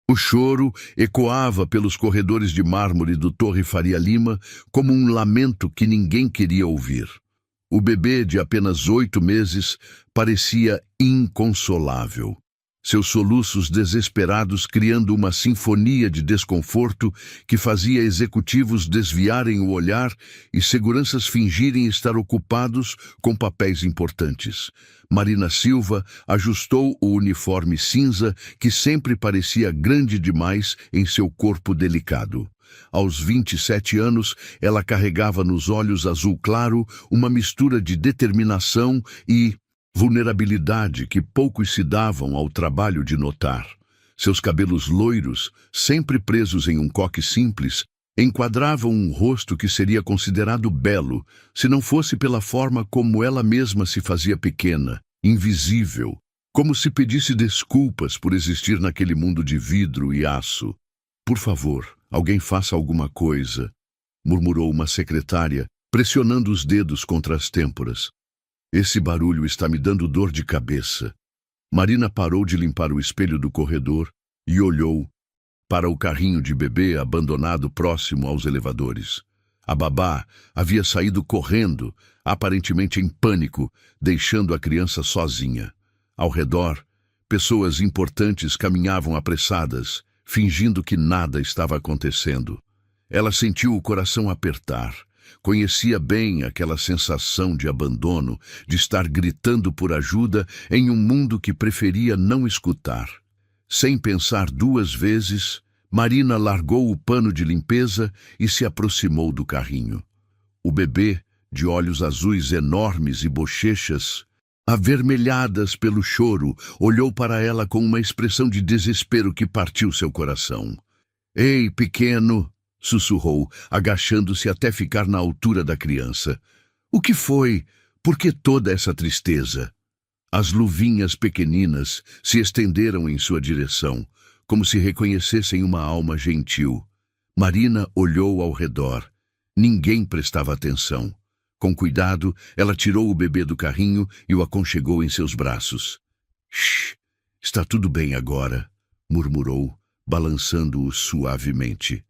O choro ecoava pelos corredores de mármore do Torre Faria Lima como um lamento que ninguém queria ouvir. O bebê de apenas 8 meses parecia inconsolável. Seus soluços desesperados criando uma sinfonia de desconforto que fazia executivos desviarem o olhar e seguranças fingirem estar ocupados com papéis importantes. Marina Silva ajustou o uniforme cinza que sempre parecia grande demais em seu corpo delicado. Aos 27 anos, ela carregava nos olhos azul claro uma mistura de determinação e vulnerabilidade que poucos se davam ao trabalho de notar. Seus cabelos loiros, sempre presos em um coque simples, enquadravam um rosto que seria considerado belo, se não fosse pela forma como ela mesma se fazia pequena, invisível, como se pedisse desculpas por existir naquele mundo de vidro e aço. "Por favor, alguém faça alguma coisa", murmurou uma secretária, pressionando os dedos contra as têmporas. "Esse barulho está me dando dor de cabeça." Marina parou de limpar o espelho do corredor e olhou para o carrinho de bebê abandonado próximo aos elevadores. A babá havia saído correndo, aparentemente em pânico, deixando a criança sozinha. Ao redor, pessoas importantes caminhavam apressadas, fingindo que nada estava acontecendo. Ela sentiu o coração apertar. Conhecia bem aquela sensação de abandono, de estar gritando por ajuda em um mundo que preferia não escutar. Sem pensar 2 vezes, Marina largou o pano de limpeza e se aproximou do carrinho. O bebê, de olhos azuis enormes e bochechas avermelhadas pelo choro, olhou para ela com uma expressão de desespero que partiu seu coração. "Ei, pequeno!" sussurrou, agachando-se até ficar na altura da criança. "O que foi? Por que toda essa tristeza?" As luvinhas pequeninas se estenderam em sua direção, como se reconhecessem uma alma gentil. Marina olhou ao redor. Ninguém prestava atenção. Com cuidado, ela tirou o bebê do carrinho e o aconchegou em seus braços. "Shh, está tudo bem agora", murmurou, balançando-o suavemente.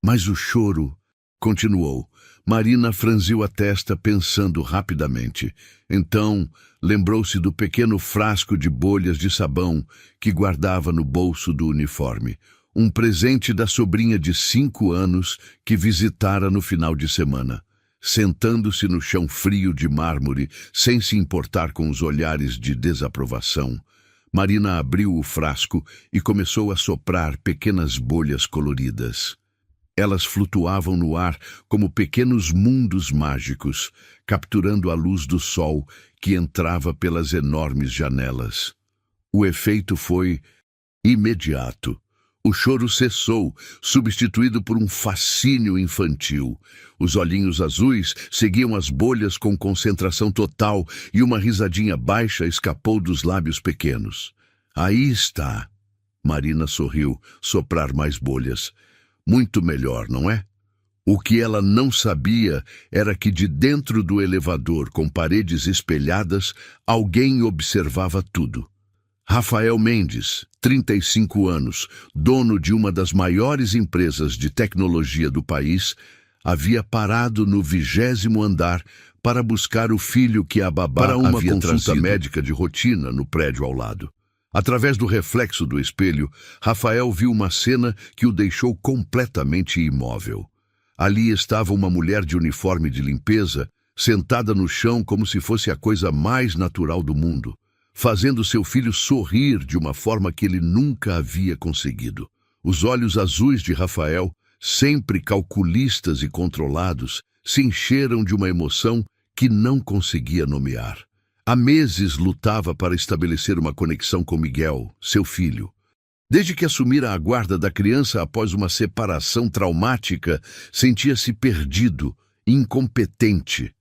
Mas o choro continuou. Marina franziu a testa, pensando rapidamente. Então, lembrou-se do pequeno frasco de bolhas de sabão que guardava no bolso do uniforme. Um presente da sobrinha de 5 anos que visitara no final de semana. Sentando-se no chão frio de mármore, sem se importar com os olhares de desaprovação, Marina abriu o frasco e começou a soprar pequenas bolhas coloridas. Elas flutuavam no ar como pequenos mundos mágicos, capturando a luz do sol que entrava pelas enormes janelas. O efeito foi imediato. O choro cessou, substituído por um fascínio infantil. Os olhinhos azuis seguiam as bolhas com concentração total e uma risadinha baixa escapou dos lábios pequenos. "Aí está." Marina sorriu, soprar mais bolhas. Muito melhor, não é? O que ela não sabia era que de dentro do elevador, com paredes espelhadas, alguém observava tudo. Rafael Mendes, 35 anos, dono de uma das maiores empresas de tecnologia do país, havia parado no 20º andar para buscar o filho que a babá para uma havia consulta trazido médica de rotina no prédio ao lado. Através do reflexo do espelho, Rafael viu uma cena que o deixou completamente imóvel. Ali estava uma mulher de uniforme de limpeza, sentada no chão como se fosse a coisa mais natural do mundo, fazendo seu filho sorrir de uma forma que ele nunca havia conseguido. Os olhos azuis de Rafael, sempre calculistas e controlados, se encheram de uma emoção que não conseguia nomear. Há meses lutava para estabelecer uma conexão com Miguel, seu filho. Desde que assumira a guarda da criança após uma separação traumática, sentia-se perdido, incompetente.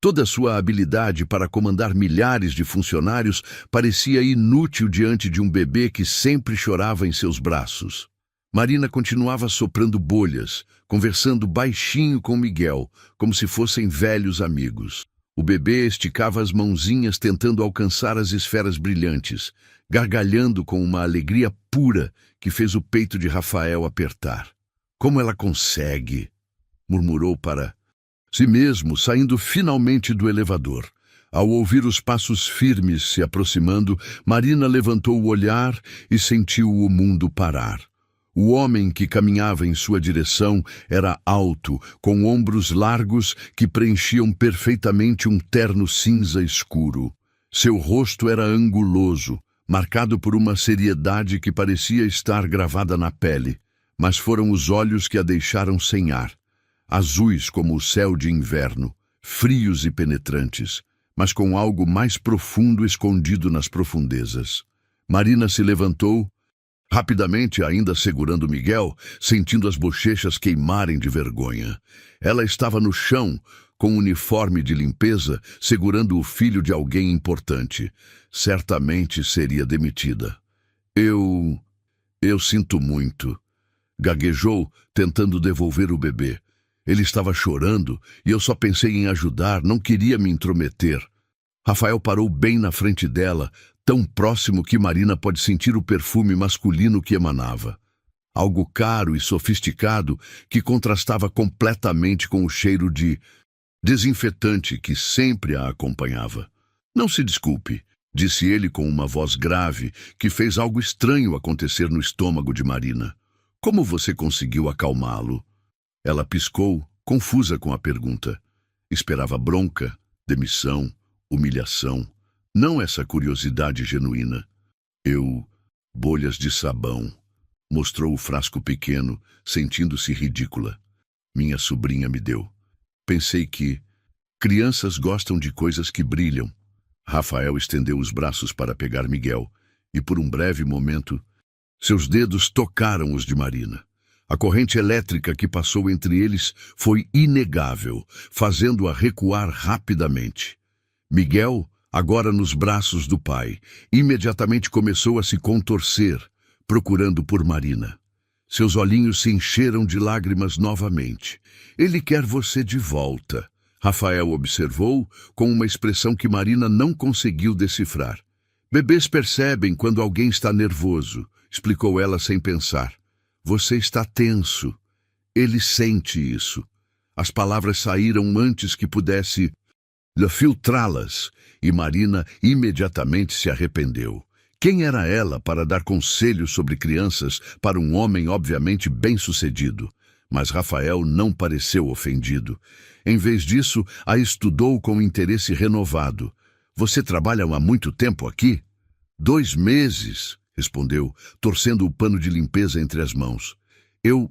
Toda sua habilidade para comandar milhares de funcionários parecia inútil diante de um bebê que sempre chorava em seus braços. Marina continuava soprando bolhas, conversando baixinho com Miguel, como se fossem velhos amigos. O bebê esticava as mãozinhas tentando alcançar as esferas brilhantes, gargalhando com uma alegria pura que fez o peito de Rafael apertar. Como ela consegue? Murmurou para si mesmo, saindo finalmente do elevador. Ao ouvir os passos firmes se aproximando, Marina levantou o olhar e sentiu o mundo parar. O homem que caminhava em sua direção era alto, com ombros largos que preenchiam perfeitamente um terno cinza escuro. Seu rosto era anguloso, marcado por uma seriedade que parecia estar gravada na pele, mas foram os olhos que a deixaram sem ar, azuis como o céu de inverno, frios e penetrantes, mas com algo mais profundo escondido nas profundezas. Marina se levantou, rapidamente, ainda segurando Miguel, sentindo as bochechas queimarem de vergonha. Ela estava no chão, com um uniforme de limpeza, segurando o filho de alguém importante. Certamente seria demitida. Eu sinto muito. Gaguejou, tentando devolver o bebê. Ele estava chorando e eu só pensei em ajudar, não queria me intrometer. Rafael parou bem na frente dela, tão próximo que Marina pode sentir o perfume masculino que emanava. Algo caro e sofisticado que contrastava completamente com o cheiro de desinfetante que sempre a acompanhava. Não se desculpe, disse ele com uma voz grave que fez algo estranho acontecer no estômago de Marina. Como você conseguiu acalmá-lo? Ela piscou, confusa com a pergunta. Esperava bronca, demissão, humilhação. Não essa curiosidade genuína. Bolhas de sabão. Mostrou o frasco pequeno, sentindo-se ridícula. Minha sobrinha me deu. Pensei que crianças gostam de coisas que brilham. Rafael estendeu os braços para pegar Miguel, e por um breve momento, seus dedos tocaram os de Marina. A corrente elétrica que passou entre eles foi inegável, fazendo-a recuar rapidamente. Miguel, agora nos braços do pai, imediatamente começou a se contorcer, procurando por Marina. Seus olhinhos se encheram de lágrimas novamente. Ele quer você de volta, Rafael observou, com uma expressão que Marina não conseguiu decifrar. Bebês percebem quando alguém está nervoso, explicou ela sem pensar. Você está tenso. Ele sente isso. As palavras saíram antes que pudesse filtrá-las, e Marina imediatamente se arrependeu. Quem era ela para dar conselhos sobre crianças para um homem obviamente bem-sucedido? Mas Rafael não pareceu ofendido. Em vez disso, a estudou com interesse renovado. Você trabalha há muito tempo aqui? 2 meses, respondeu, torcendo o pano de limpeza entre as mãos. Eu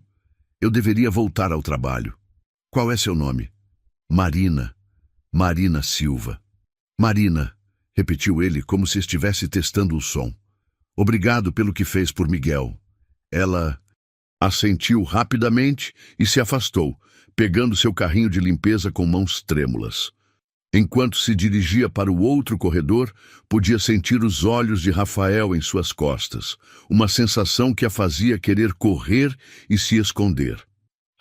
deveria voltar ao trabalho. Qual é seu nome? Marina. Marina Silva. Marina, repetiu ele como se estivesse testando o som. Obrigado pelo que fez por Miguel. Ela assentiu rapidamente e se afastou, pegando seu carrinho de limpeza com mãos trêmulas. Enquanto se dirigia para o outro corredor, podia sentir os olhos de Rafael em suas costas, uma sensação que a fazia querer correr e se esconder.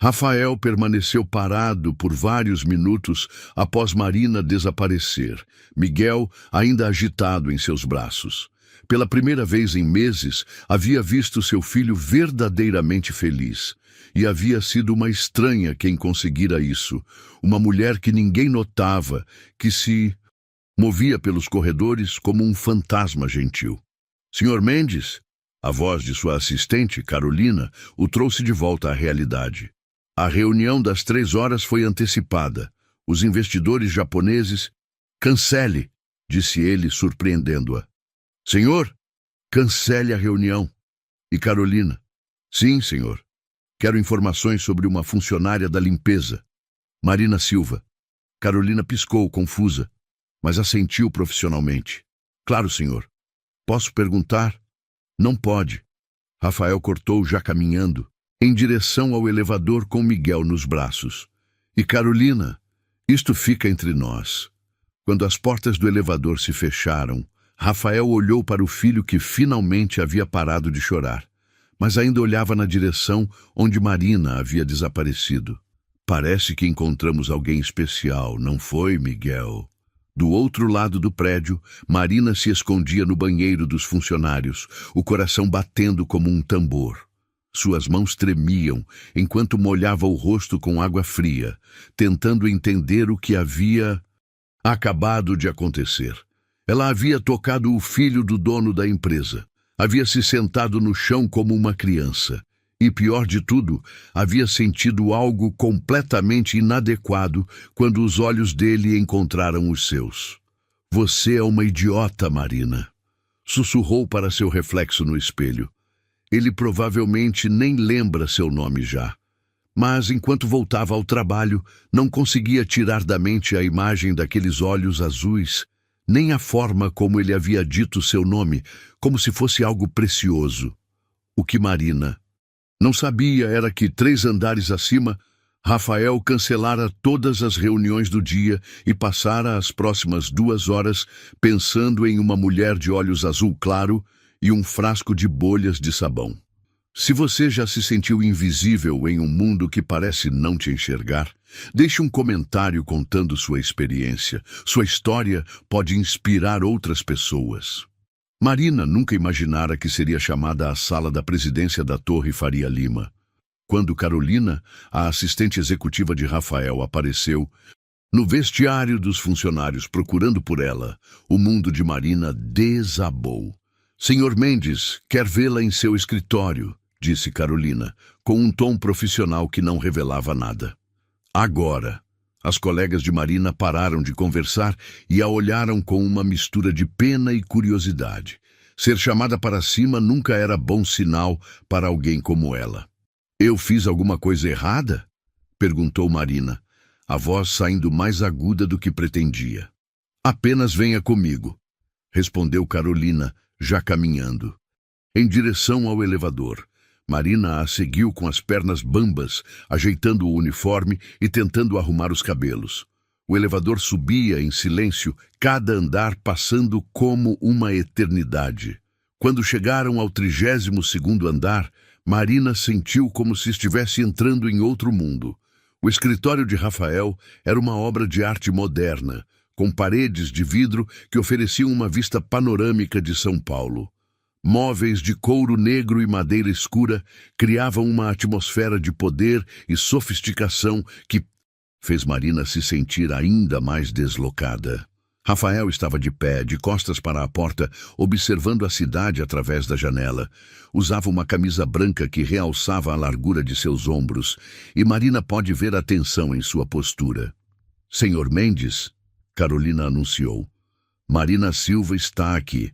Rafael permaneceu parado por vários minutos após Marina desaparecer, Miguel ainda agitado em seus braços. Pela primeira vez em meses, havia visto seu filho verdadeiramente feliz. E havia sido uma estranha quem conseguira isso, uma mulher que ninguém notava, que se movia pelos corredores como um fantasma gentil. Senhor Mendes, a voz de sua assistente, Carolina, o trouxe de volta à realidade. A reunião das 3 horas foi antecipada. Os investidores japoneses... Cancele, disse ele, surpreendendo-a. Senhor, cancele a reunião. E Carolina? Sim, senhor. Quero informações sobre uma funcionária da limpeza. Marina Silva. Carolina piscou, confusa, mas assentiu profissionalmente. Claro, senhor. Posso perguntar? Não pode. Rafael cortou, já caminhando, em direção ao elevador com Miguel nos braços. E Carolina, isto fica entre nós. Quando as portas do elevador se fecharam, Rafael olhou para o filho que finalmente havia parado de chorar, mas ainda olhava na direção onde Marina havia desaparecido. Parece que encontramos alguém especial, não foi, Miguel? Do outro lado do prédio, Marina se escondia no banheiro dos funcionários, o coração batendo como um tambor. Suas mãos tremiam enquanto molhava o rosto com água fria, tentando entender o que havia acabado de acontecer. Ela havia tocado o filho do dono da empresa. Havia se sentado no chão como uma criança. E, pior de tudo, havia sentido algo completamente inadequado quando os olhos dele encontraram os seus. "Você é uma idiota, Marina", sussurrou para seu reflexo no espelho. Ele provavelmente nem lembra seu nome já. Mas, enquanto voltava ao trabalho, não conseguia tirar da mente a imagem daqueles olhos azuis, nem a forma como ele havia dito seu nome, como se fosse algo precioso. O que Marina não sabia era que, 3 andares acima, Rafael cancelara todas as reuniões do dia e passara as próximas 2 horas pensando em uma mulher de olhos azul claro e um frasco de bolhas de sabão. Se você já se sentiu invisível em um mundo que parece não te enxergar, deixe um comentário contando sua experiência. Sua história pode inspirar outras pessoas. Marina nunca imaginara que seria chamada à sala da presidência da Torre Faria Lima. Quando Carolina, a assistente executiva de Rafael, apareceu no vestiário dos funcionários procurando por ela, o mundo de Marina desabou. "Senhor Mendes, quer vê-la em seu escritório", disse Carolina, com um tom profissional que não revelava nada. Agora, as colegas de Marina pararam de conversar e a olharam com uma mistura de pena e curiosidade. Ser chamada para cima nunca era bom sinal para alguém como ela. "Eu fiz alguma coisa errada?", perguntou Marina, a voz saindo mais aguda do que pretendia. "Apenas venha comigo", respondeu Carolina, já caminhando. Em direção ao elevador, Marina a seguiu com as pernas bambas, ajeitando o uniforme e tentando arrumar os cabelos. O elevador subia em silêncio, cada andar passando como uma eternidade. Quando chegaram ao 32º andar, Marina sentiu como se estivesse entrando em outro mundo. O escritório de Rafael era uma obra de arte moderna, com paredes de vidro que ofereciam uma vista panorâmica de São Paulo. Móveis de couro negro e madeira escura criavam uma atmosfera de poder e sofisticação que fez Marina se sentir ainda mais deslocada. Rafael estava de pé, de costas para a porta, observando a cidade através da janela. Usava uma camisa branca que realçava a largura de seus ombros, e Marina pode ver a tensão em sua postura. "Senhor Mendes", Carolina anunciou. "Marina Silva está aqui."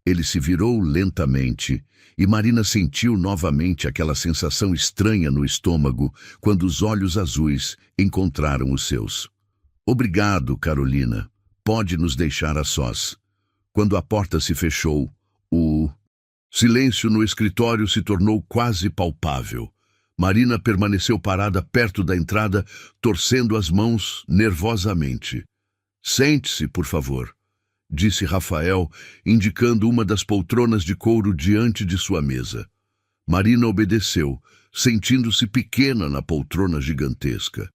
Ele se virou lentamente e Marina sentiu novamente aquela sensação estranha no estômago quando os olhos azuis encontraram os seus. "Obrigado, Carolina. Pode nos deixar a sós." Quando a porta se fechou, o silêncio no escritório se tornou quase palpável. Marina permaneceu parada perto da entrada, torcendo as mãos nervosamente. "Sente-se, por favor", disse Rafael, indicando uma das poltronas de couro diante de sua mesa. Marina obedeceu, sentindo-se pequena na poltrona gigantesca.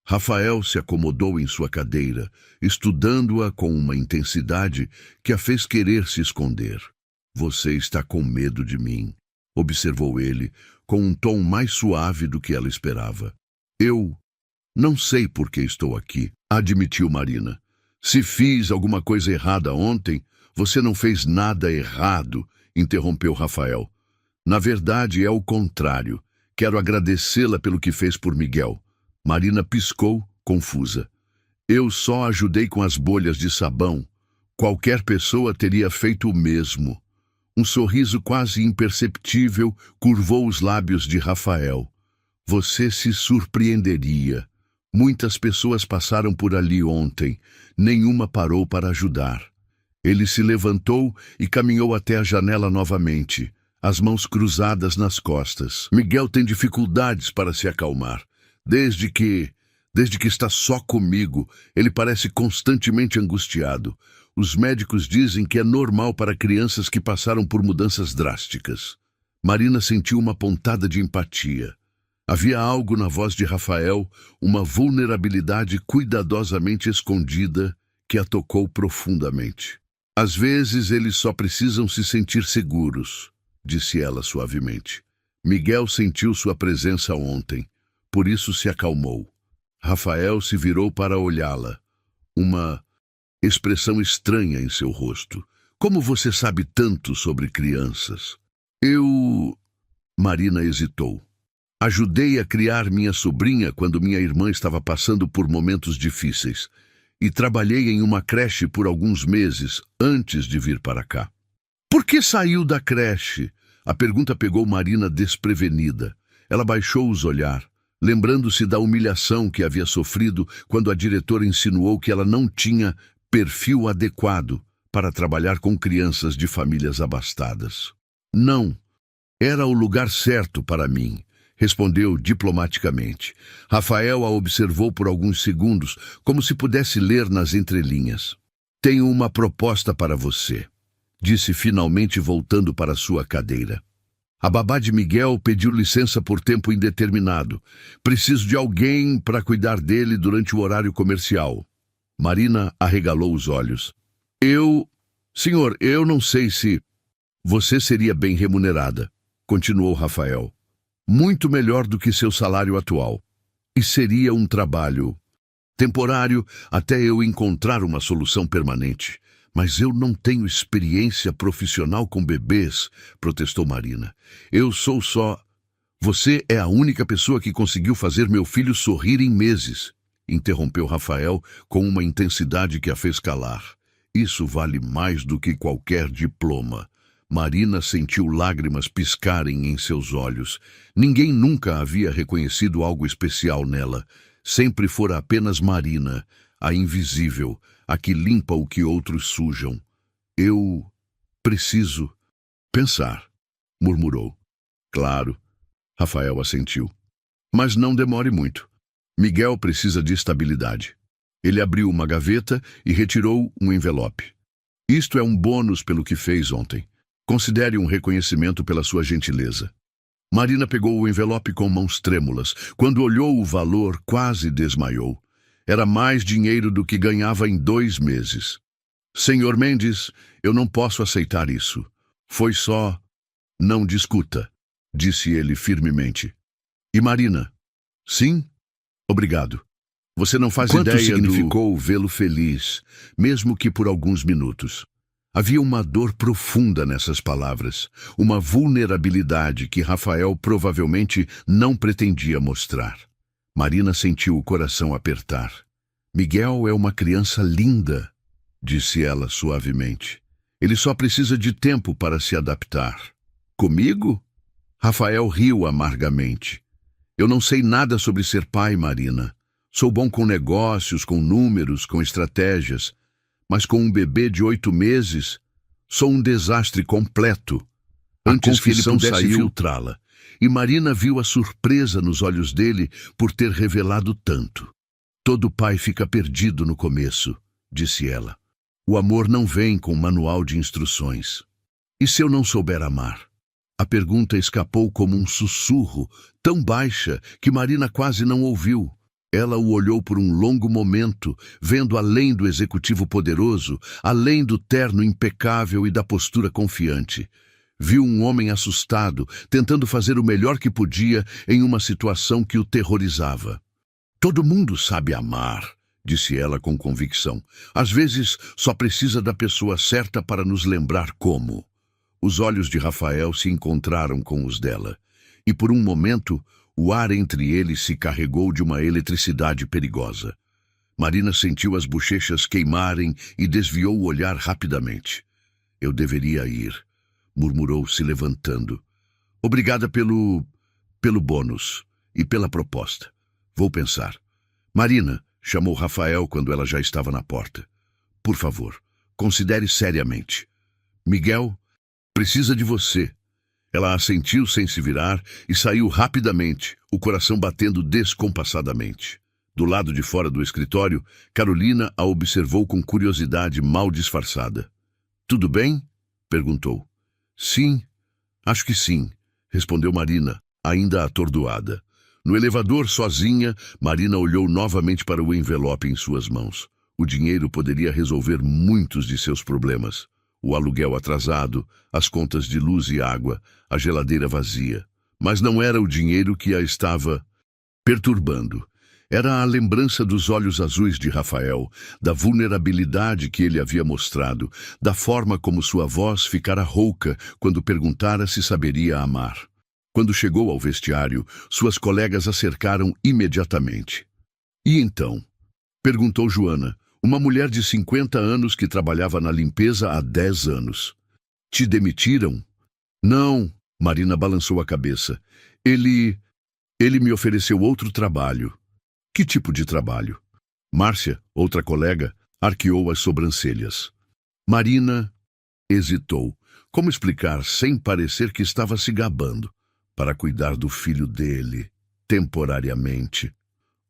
Rafael se acomodou em sua cadeira, estudando-a com uma intensidade que a fez querer se esconder. "Você está com medo de mim", observou ele, com um tom mais suave do que ela esperava. "Eu não sei por que estou aqui", admitiu Marina. "Se fiz alguma coisa errada ontem, você não fez nada errado", interrompeu Rafael. "Na verdade, é o contrário. Quero agradecê-la pelo que fez por Miguel." Marina piscou, confusa. "Eu só ajudei com as bolhas de sabão. Qualquer pessoa teria feito o mesmo." Um sorriso quase imperceptível curvou os lábios de Rafael. "Você se surpreenderia. Muitas pessoas passaram por ali ontem. Nenhuma parou para ajudar." Ele se levantou e caminhou até a janela novamente, as mãos cruzadas nas costas. "Miguel tem dificuldades para se acalmar. Desde que está só comigo, ele parece constantemente angustiado. Os médicos dizem que é normal para crianças que passaram por mudanças drásticas." Marina sentiu uma pontada de empatia. Havia algo na voz de Rafael, uma vulnerabilidade cuidadosamente escondida, que a tocou profundamente. Às vezes eles só precisam se sentir seguros, disse ela suavemente. Miguel sentiu sua presença ontem, por isso se acalmou. Rafael se virou para olhá-la. Uma expressão estranha em seu rosto. Como você sabe tanto sobre crianças? Marina hesitou. Ajudei a criar minha sobrinha quando minha irmã estava passando por momentos difíceis e trabalhei em uma creche por alguns meses antes de vir para cá. Por que saiu da creche? A pergunta pegou Marina desprevenida. Ela baixou os olhar, lembrando-se da humilhação que havia sofrido quando a diretora insinuou que ela não tinha perfil adequado para trabalhar com crianças de famílias abastadas. Não, era o lugar certo para mim, respondeu diplomaticamente. Rafael a observou por alguns segundos, como se pudesse ler nas entrelinhas. Tenho uma proposta para você, disse finalmente voltando para sua cadeira. A babá de Miguel pediu licença por tempo indeterminado. Preciso de alguém para cuidar dele durante o horário comercial. Marina arregalou os olhos. Senhor, eu não sei se... Você seria bem remunerada, continuou Rafael. Muito melhor do que seu salário atual. E seria um trabalho temporário até eu encontrar uma solução permanente. Mas eu não tenho experiência profissional com bebês, protestou Marina. Eu sou só... Você é a única pessoa que conseguiu fazer meu filho sorrir em meses, interrompeu Rafael com uma intensidade que a fez calar. Isso vale mais do que qualquer diploma. Marina sentiu lágrimas piscarem em seus olhos. Ninguém nunca havia reconhecido algo especial nela. Sempre fora apenas Marina, a invisível, a que limpa o que outros sujam. Eu preciso pensar, murmurou. Claro, Rafael assentiu. Mas não demore muito. Miguel precisa de estabilidade. Ele abriu uma gaveta e retirou um envelope. Isto é um bônus pelo que fez ontem. Considere um reconhecimento pela sua gentileza. Marina pegou o envelope com mãos trêmulas. Quando olhou o valor, quase desmaiou. Era mais dinheiro do que ganhava em 2 meses. Senhor Mendes, eu não posso aceitar isso. Foi só... Não discuta, disse ele firmemente. E Marina? Sim? Obrigado. Você não faz ideia significou vê-lo feliz, mesmo que por alguns minutos. Havia uma dor profunda nessas palavras, uma vulnerabilidade que Rafael provavelmente não pretendia mostrar. Marina sentiu o coração apertar. Miguel é uma criança linda, disse ela suavemente. Ele só precisa de tempo para se adaptar. Comigo? Rafael riu amargamente. Eu não sei nada sobre ser pai, Marina. Sou bom com negócios, com números, com estratégias. Mas com um bebê de 8 meses, sou um desastre completo. Antes que ele pudesse filtrá-la. E Marina viu a surpresa nos olhos dele por ter revelado tanto. Todo pai fica perdido no começo, disse ela. O amor não vem com manual de instruções. E se eu não souber amar? A pergunta escapou como um sussurro, tão baixa que Marina quase não ouviu. Ela o olhou por um longo momento, vendo além do executivo poderoso, além do terno impecável e da postura confiante. Viu um homem assustado, tentando fazer o melhor que podia em uma situação que o terrorizava. Todo mundo sabe amar, disse ela com convicção. Às vezes, só precisa da pessoa certa para nos lembrar como. Os olhos de Rafael se encontraram com os dela, e por um momento, o ar entre eles se carregou de uma eletricidade perigosa. Marina sentiu as bochechas queimarem e desviou o olhar rapidamente. Eu deveria ir, murmurou se levantando. Obrigada pelo bônus e pela proposta. Vou pensar. Marina, chamou Rafael quando ela já estava na porta. Por favor, considere seriamente. Miguel precisa de você. Ela assentiu sem se virar e saiu rapidamente, o coração batendo descompassadamente. Do lado de fora do escritório, Carolina a observou com curiosidade mal disfarçada. Tudo bem? Perguntou. Sim, acho que sim, respondeu Marina, ainda atordoada. No elevador, sozinha, Marina olhou novamente para o envelope em suas mãos. O dinheiro poderia resolver muitos de seus problemas. O aluguel atrasado, as contas de luz e água, a geladeira vazia. Mas não era o dinheiro que a estava perturbando. Era a lembrança dos olhos azuis de Rafael, da vulnerabilidade que ele havia mostrado, da forma como sua voz ficara rouca quando perguntara se saberia amar. Quando chegou ao vestiário, suas colegas a cercaram imediatamente. E então? Perguntou Joana, uma mulher de 50 anos que trabalhava na limpeza há 10 anos. Te demitiram? Não, Marina balançou a cabeça. Ele me ofereceu outro trabalho. Que tipo de trabalho? Márcia, outra colega, arqueou as sobrancelhas. Marina hesitou. Como explicar sem parecer que estava se gabando? Para cuidar do filho dele, temporariamente.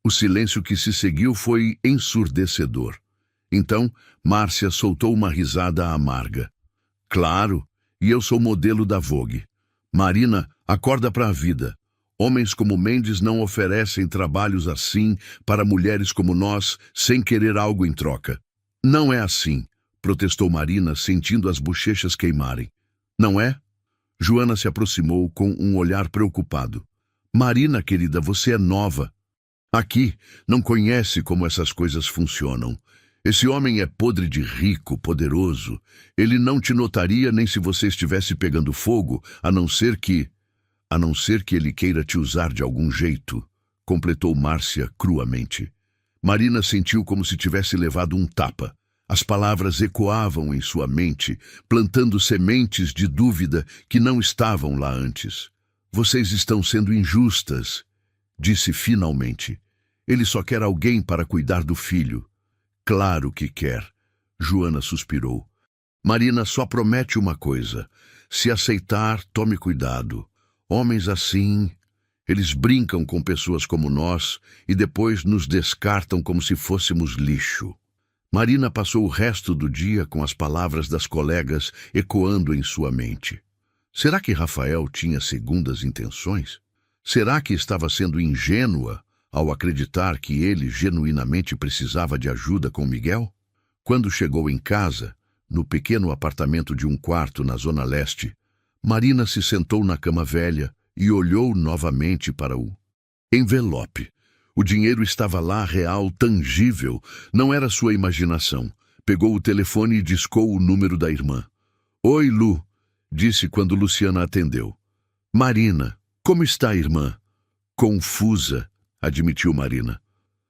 O silêncio que se seguiu foi ensurdecedor. Então, Márcia soltou uma risada amarga. Claro, e eu sou modelo da Vogue. Marina, acorda para a vida. Homens como Mendes não oferecem trabalhos assim para mulheres como nós, sem querer algo em troca. Não é assim, protestou Marina, sentindo as bochechas queimarem. Não é? Joana se aproximou com um olhar preocupado. Marina, querida, você é nova. Aqui não conhece como essas coisas funcionam. Esse homem é podre de rico, poderoso. Ele não te notaria nem se você estivesse pegando fogo, a não ser que ele queira te usar de algum jeito, completou Márcia cruamente. Marina sentiu como se tivesse levado um tapa. As palavras ecoavam em sua mente, plantando sementes de dúvida que não estavam lá antes. Vocês estão sendo injustas, disse finalmente. Ele só quer alguém para cuidar do filho. Claro que quer. Joana suspirou. Marina só promete uma coisa. Se aceitar, tome cuidado. Homens assim, eles brincam com pessoas como nós e depois nos descartam como se fôssemos lixo. Marina passou o resto do dia com as palavras das colegas ecoando em sua mente. Será que Rafael tinha segundas intenções? Será que estava sendo ingênua ao acreditar que ele genuinamente precisava de ajuda com Miguel? Quando chegou em casa, no pequeno apartamento de um quarto na Zona Leste, Marina se sentou na cama velha e olhou novamente para o envelope. O dinheiro estava lá, real, tangível, não era sua imaginação. Pegou o telefone e discou o número da irmã. Oi, Lu, disse quando Luciana atendeu. Marina, como está a irmã? Confusa, admitiu Marina.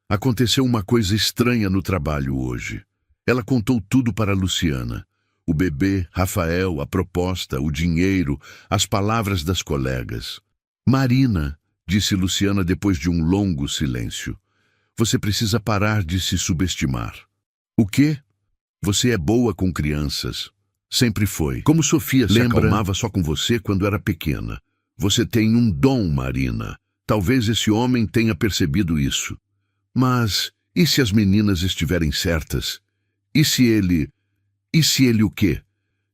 Aconteceu uma coisa estranha no trabalho hoje. Ela contou tudo para Luciana. O bebê, Rafael, a proposta, o dinheiro, as palavras das colegas. Marina, disse Luciana depois de um longo silêncio, você precisa parar de se subestimar. O quê? Você é boa com crianças. Sempre foi. Como Sofia se acalmava só com você quando era pequena. Você tem um dom, Marina. Talvez esse homem tenha percebido isso. Mas, e se as meninas estiverem certas? E se ele o quê?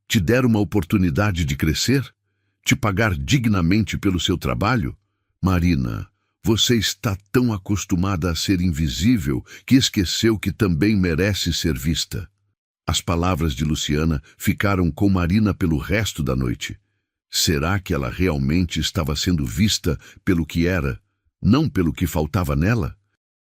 Te der uma oportunidade de crescer? Te pagar dignamente pelo seu trabalho? Marina, você está tão acostumada a ser invisível que esqueceu que também merece ser vista. As palavras de Luciana ficaram com Marina pelo resto da noite. Será que ela realmente estava sendo vista pelo que era, não pelo que faltava nela?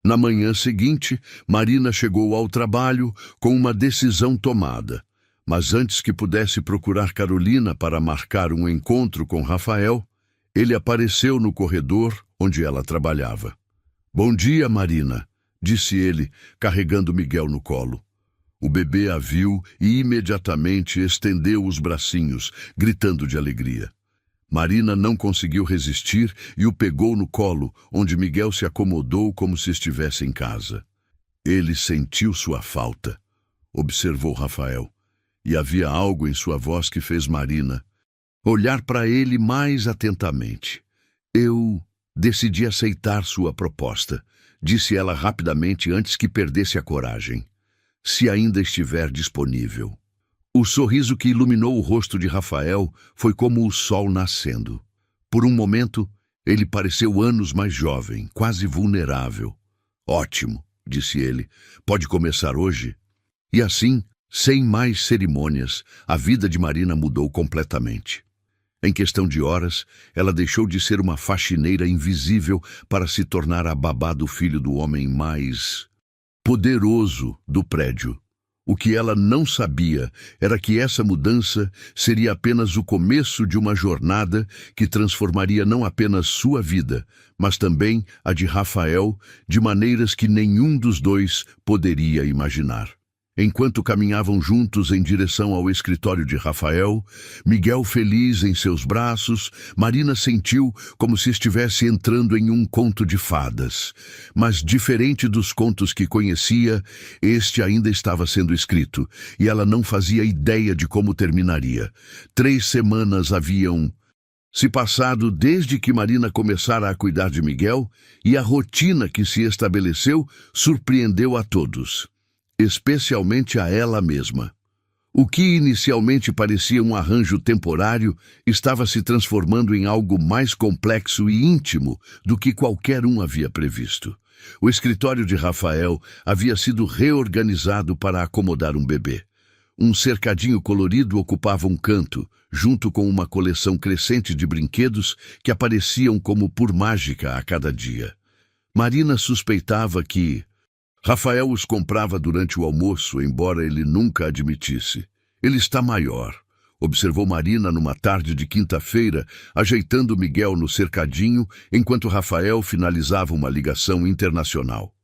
Na manhã seguinte, Marina chegou ao trabalho com uma decisão tomada. Mas antes que pudesse procurar Carolina para marcar um encontro com Rafael, ele apareceu no corredor onde ela trabalhava. Bom dia, Marina, disse ele, carregando Miguel no colo. O bebê a viu e imediatamente estendeu os bracinhos, gritando de alegria. Marina não conseguiu resistir e o pegou no colo, onde Miguel se acomodou como se estivesse em casa. Ele sentiu sua falta, observou Rafael, e havia algo em sua voz que fez Marina olhar para ele mais atentamente. Eu decidi aceitar sua proposta, disse ela rapidamente antes que perdesse a coragem. Se ainda estiver disponível. O sorriso que iluminou o rosto de Rafael foi como o sol nascendo. Por um momento, ele pareceu anos mais jovem, quase vulnerável. Ótimo, disse ele. Pode começar hoje? E assim, sem mais cerimônias, a vida de Marina mudou completamente. Em questão de horas, ela deixou de ser uma faxineira invisível para se tornar a babá do filho do homem mais poderoso do prédio. O que ela não sabia era que essa mudança seria apenas o começo de uma jornada que transformaria não apenas sua vida, mas também a de Rafael, de maneiras que nenhum dos dois poderia imaginar. Enquanto caminhavam juntos em direção ao escritório de Rafael, Miguel feliz em seus braços, Marina sentiu como se estivesse entrando em um conto de fadas. Mas, diferente dos contos que conhecia, este ainda estava sendo escrito, e ela não fazia ideia de como terminaria. 3 semanas haviam se passado desde que Marina começara a cuidar de Miguel, e a rotina que se estabeleceu surpreendeu a todos, especialmente a ela mesma. O que inicialmente parecia um arranjo temporário estava se transformando em algo mais complexo e íntimo do que qualquer um havia previsto. O escritório de Rafael havia sido reorganizado para acomodar um bebê. Um cercadinho colorido ocupava um canto, junto com uma coleção crescente de brinquedos que apareciam como por mágica a cada dia. Marina suspeitava que Rafael os comprava durante o almoço, embora ele nunca admitisse. Ele está maior, observou Marina numa tarde de quinta-feira, ajeitando Miguel no cercadinho, enquanto Rafael finalizava uma ligação internacional.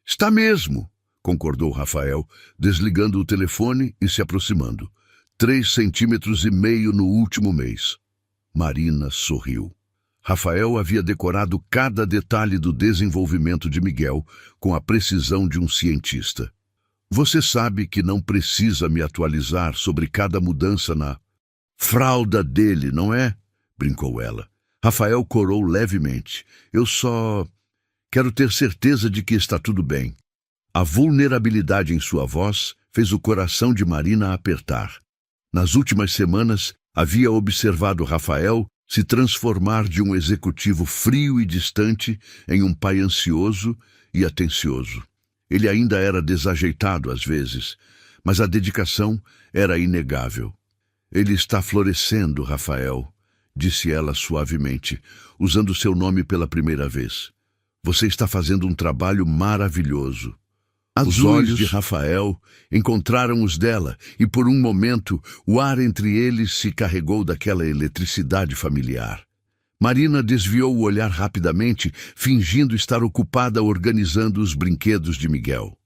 Está mesmo, concordou Rafael, desligando o telefone e se aproximando. 3,5 centímetros no último mês. Marina sorriu. Rafael havia decorado cada detalhe do desenvolvimento de Miguel com a precisão de um cientista. Você sabe que não precisa me atualizar sobre cada mudança na fralda dele, não é? Brincou ela. Rafael corou levemente. Eu só quero ter certeza de que está tudo bem. A vulnerabilidade em sua voz fez o coração de Marina apertar. Nas últimas semanas, havia observado Rafael se transformar de um executivo frio e distante em um pai ansioso e atencioso. Ele ainda era desajeitado às vezes, mas a dedicação era inegável. Ele está florescendo, Rafael, disse ela suavemente, usando seu nome pela primeira vez. Você está fazendo um trabalho maravilhoso. Os olhos de Rafael encontraram os dela e, por um momento, o ar entre eles se carregou daquela eletricidade familiar. Marina desviou o olhar rapidamente, fingindo estar ocupada organizando os brinquedos de Miguel.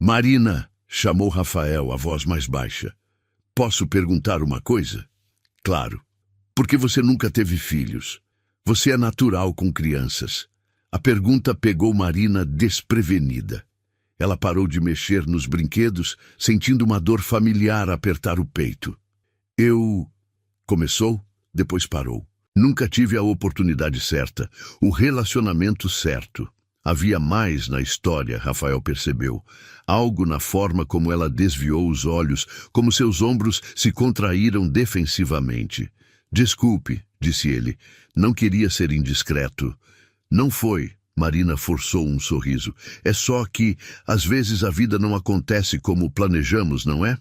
Marina, chamou Rafael, a voz mais baixa. Posso perguntar uma coisa? Claro. Por que você nunca teve filhos? Você é natural com crianças. A pergunta pegou Marina desprevenida. Ela parou de mexer nos brinquedos, sentindo uma dor familiar apertar o peito. Começou, depois parou. Nunca tive a oportunidade certa, o relacionamento certo. Havia mais na história, Rafael percebeu. Algo na forma como ela desviou os olhos, como seus ombros se contraíram defensivamente. Desculpe, disse ele. Não queria ser indiscreto. Não foi. Marina forçou um sorriso. É só que, às vezes, a vida não acontece como planejamos, não é?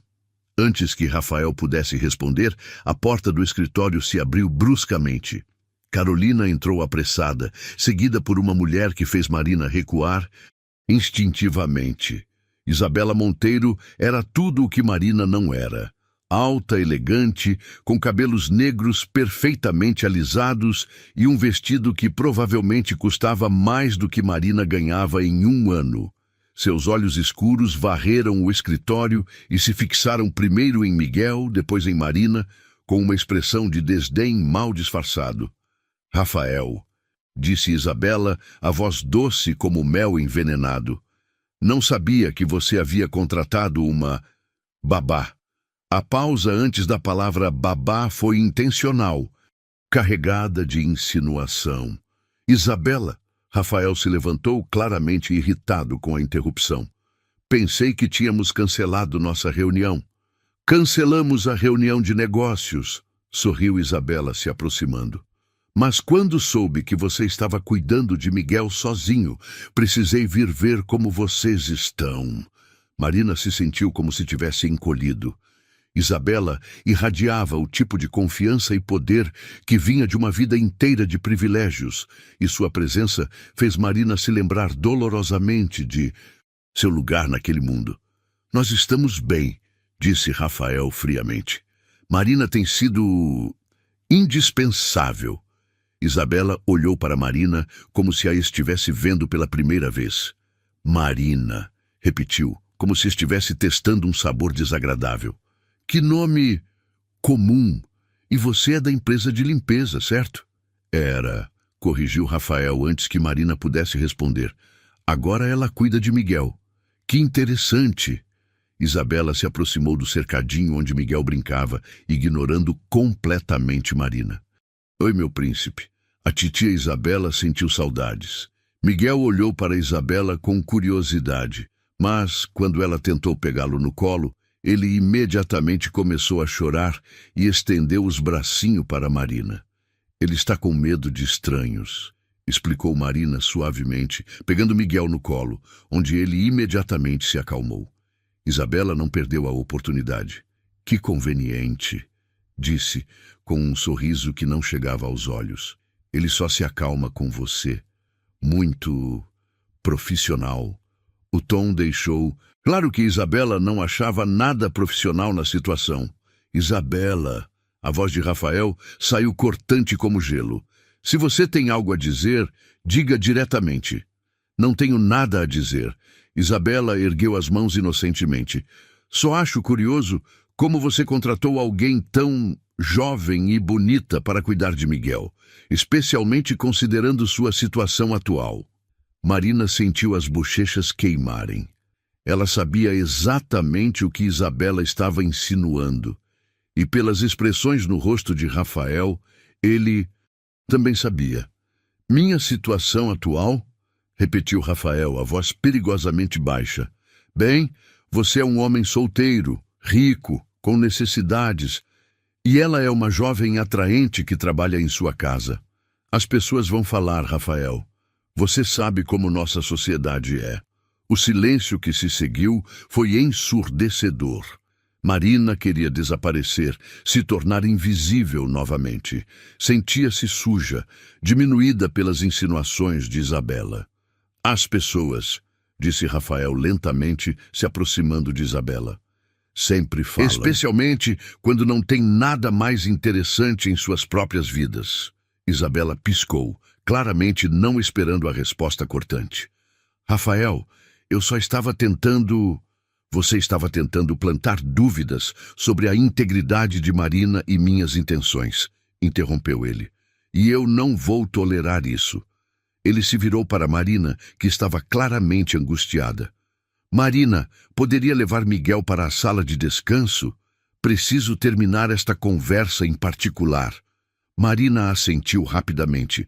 Antes que Rafael pudesse responder, a porta do escritório se abriu bruscamente. Carolina entrou apressada, seguida por uma mulher que fez Marina recuar instintivamente. Isabela Monteiro era tudo o que Marina não era. Alta, elegante, com cabelos negros perfeitamente alisados e um vestido que provavelmente custava mais do que Marina ganhava em um ano. Seus olhos escuros varreram o escritório e se fixaram primeiro em Miguel, depois em Marina, com uma expressão de desdém mal disfarçado. Rafael, disse Isabela, a voz doce como mel envenenado. Não sabia que você havia contratado uma babá. A pausa antes da palavra babá foi intencional, carregada de insinuação. Isabela, Rafael se levantou claramente irritado com a interrupção. Pensei que tínhamos cancelado nossa reunião. Cancelamos a reunião de negócios, sorriu Isabela se aproximando. Mas quando soube que você estava cuidando de Miguel sozinho, precisei vir ver como vocês estão. Marina se sentiu como se tivesse encolhido. Isabela irradiava o tipo de confiança e poder que vinha de uma vida inteira de privilégios, e sua presença fez Marina se lembrar dolorosamente de seu lugar naquele mundo. Nós estamos bem, disse Rafael friamente. Marina tem sido indispensável. Isabela olhou para Marina como se a estivesse vendo pela primeira vez. Marina, repetiu, como se estivesse testando um sabor desagradável. Que nome comum! E você é da empresa de limpeza, certo? Era, corrigiu Rafael antes que Marina pudesse responder. Agora ela cuida de Miguel. Que interessante! Isabela se aproximou do cercadinho onde Miguel brincava, ignorando completamente Marina. Oi, meu príncipe. A titia Isabela sentiu saudades. Miguel olhou para Isabela com curiosidade, mas, quando ela tentou pegá-lo no colo, ele imediatamente começou a chorar e estendeu os bracinhos para Marina. Ele está com medo de estranhos, explicou Marina suavemente, pegando Miguel no colo, onde ele imediatamente se acalmou. Isabela não perdeu a oportunidade. Que conveniente, disse, com um sorriso que não chegava aos olhos. Ele só se acalma com você. Muito profissional. O tom deixou... Claro que Isabela não achava nada profissional na situação. Isabela, a voz de Rafael saiu cortante como gelo. Se você tem algo a dizer, diga diretamente. Não tenho nada a dizer. Isabela ergueu as mãos inocentemente. Só acho curioso como você contratou alguém tão jovem e bonita para cuidar de Miguel, especialmente considerando sua situação atual. Marina sentiu as bochechas queimarem. Ela sabia exatamente o que Isabela estava insinuando, e pelas expressões no rosto de Rafael, ele também sabia. Minha situação atual? Repetiu Rafael, a voz perigosamente baixa. Bem, você é um homem solteiro, rico, com necessidades, e ela é uma jovem atraente que trabalha em sua casa. As pessoas vão falar, Rafael. Você sabe como nossa sociedade é. O silêncio que se seguiu foi ensurdecedor. Marina queria desaparecer, se tornar invisível novamente. Sentia-se suja, diminuída pelas insinuações de Isabela. As pessoas, disse Rafael lentamente, se aproximando de Isabela. Sempre falam. Especialmente quando não tem nada mais interessante em suas próprias vidas. Isabela piscou, claramente não esperando a resposta cortante. Rafael, eu só estava tentando... Você estava tentando plantar dúvidas sobre a integridade de Marina e minhas intenções, interrompeu ele. E eu não vou tolerar isso. Ele se virou para Marina, que estava claramente angustiada. Marina, poderia levar Miguel para a sala de descanso? Preciso terminar esta conversa em particular. Marina assentiu rapidamente,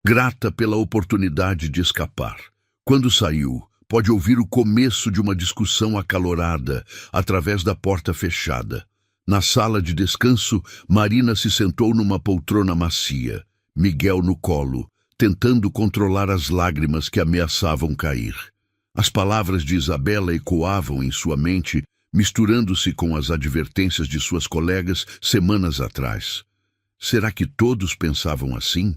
grata pela oportunidade de escapar. Quando saiu, pode ouvir o começo de uma discussão acalorada através da porta fechada. Na sala de descanso, Marina se sentou numa poltrona macia, Miguel no colo, tentando controlar as lágrimas que ameaçavam cair. As palavras de Isabela ecoavam em sua mente, misturando-se com as advertências de suas colegas semanas atrás. Será que todos pensavam assim?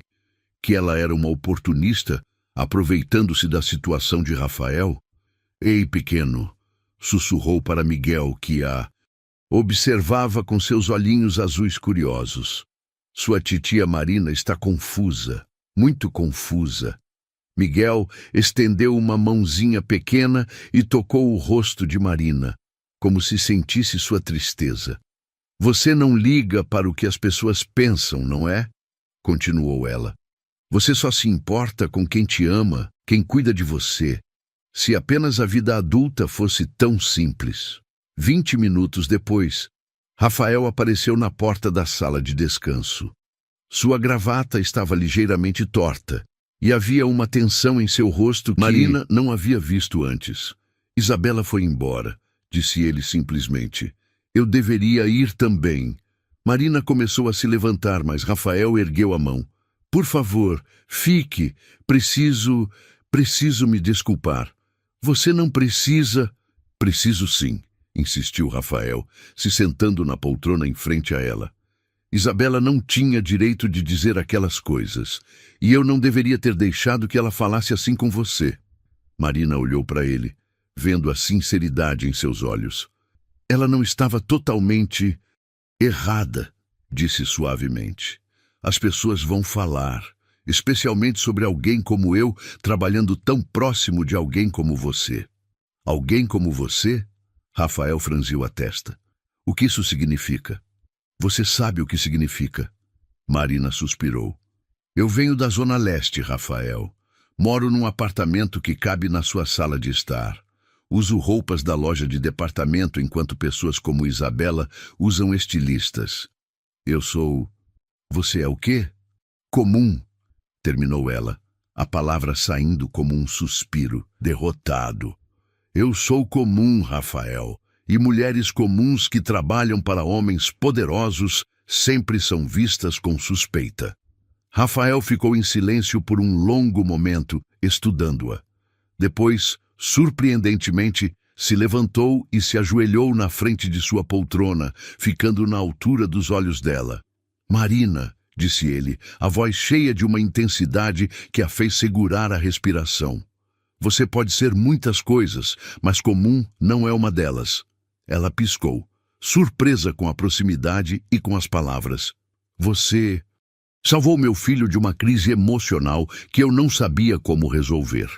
Que ela era uma oportunista, aproveitando-se da situação de Rafael? Ei, pequeno, sussurrou para Miguel, que a observava com seus olhinhos azuis curiosos. Sua titia Marina está confusa, muito confusa. Miguel estendeu uma mãozinha pequena e tocou o rosto de Marina, como se sentisse sua tristeza. Você não liga para o que as pessoas pensam, não é? Continuou ela. Você só se importa com quem te ama, quem cuida de você. Se apenas a vida adulta fosse tão simples. 20 minutos depois, Rafael apareceu na porta da sala de descanso. Sua gravata estava ligeiramente torta, e havia uma tensão em seu rosto que Marina não havia visto antes. Isabela foi embora, disse ele simplesmente. Eu deveria ir também. Marina começou a se levantar, mas Rafael ergueu a mão. Por favor, fique. Preciso me desculpar. Você não precisa... Preciso sim, insistiu Rafael, se sentando na poltrona em frente a ela. Isabela não tinha direito de dizer aquelas coisas, e eu não deveria ter deixado que ela falasse assim com você. Marina olhou para ele, vendo a sinceridade em seus olhos. Ela não estava totalmente errada, disse suavemente. As pessoas vão falar, especialmente sobre alguém como eu, trabalhando tão próximo de alguém como você. Alguém como você? Rafael franziu a testa. O que isso significa? Você sabe o que significa. Marina suspirou. Eu venho da Zona Leste, Rafael. Moro num apartamento que cabe na sua sala de estar. Uso roupas da loja de departamento enquanto pessoas como Isabela usam estilistas. Eu sou... Você é o quê? Comum, terminou ela, a palavra saindo como um suspiro, derrotado. Eu sou comum, Rafael. E mulheres comuns que trabalham para homens poderosos sempre são vistas com suspeita. Rafael ficou em silêncio por um longo momento, estudando-a. Depois, surpreendentemente, se levantou e se ajoelhou na frente de sua poltrona, ficando na altura dos olhos dela. Marina, disse ele, a voz cheia de uma intensidade que a fez segurar a respiração. Você pode ser muitas coisas, mas comum não é uma delas. Ela piscou, surpresa com a proximidade e com as palavras. Você salvou meu filho de uma crise emocional que eu não sabia como resolver.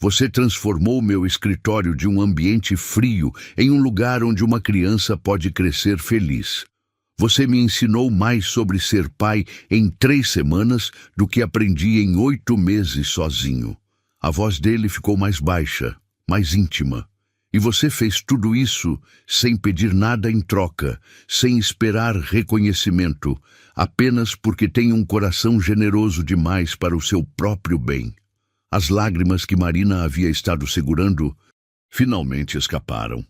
Você transformou meu escritório de um ambiente frio em um lugar onde uma criança pode crescer feliz. Você me ensinou mais sobre ser pai em 3 semanas do que aprendi em 8 meses sozinho. A voz dele ficou mais baixa, mais íntima. E você fez tudo isso sem pedir nada em troca, sem esperar reconhecimento, apenas porque tem um coração generoso demais para o seu próprio bem. As lágrimas que Marina havia estado segurando finalmente escaparam.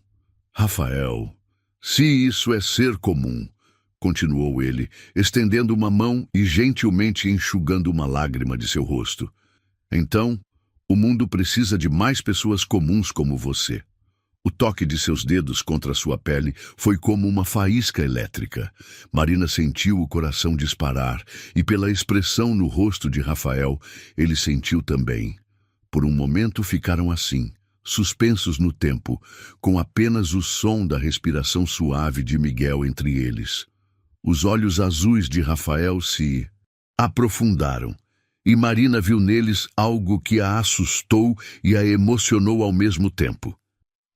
Rafael, se isso é ser comum, continuou ele, estendendo uma mão e gentilmente enxugando uma lágrima de seu rosto. Então, o mundo precisa de mais pessoas comuns como você. O toque de seus dedos contra sua pele foi como uma faísca elétrica. Marina sentiu o coração disparar e, pela expressão no rosto de Rafael, ele sentiu também. Por um momento ficaram assim, suspensos no tempo, com apenas o som da respiração suave de Miguel entre eles. Os olhos azuis de Rafael se aprofundaram, e Marina viu neles algo que a assustou e a emocionou ao mesmo tempo.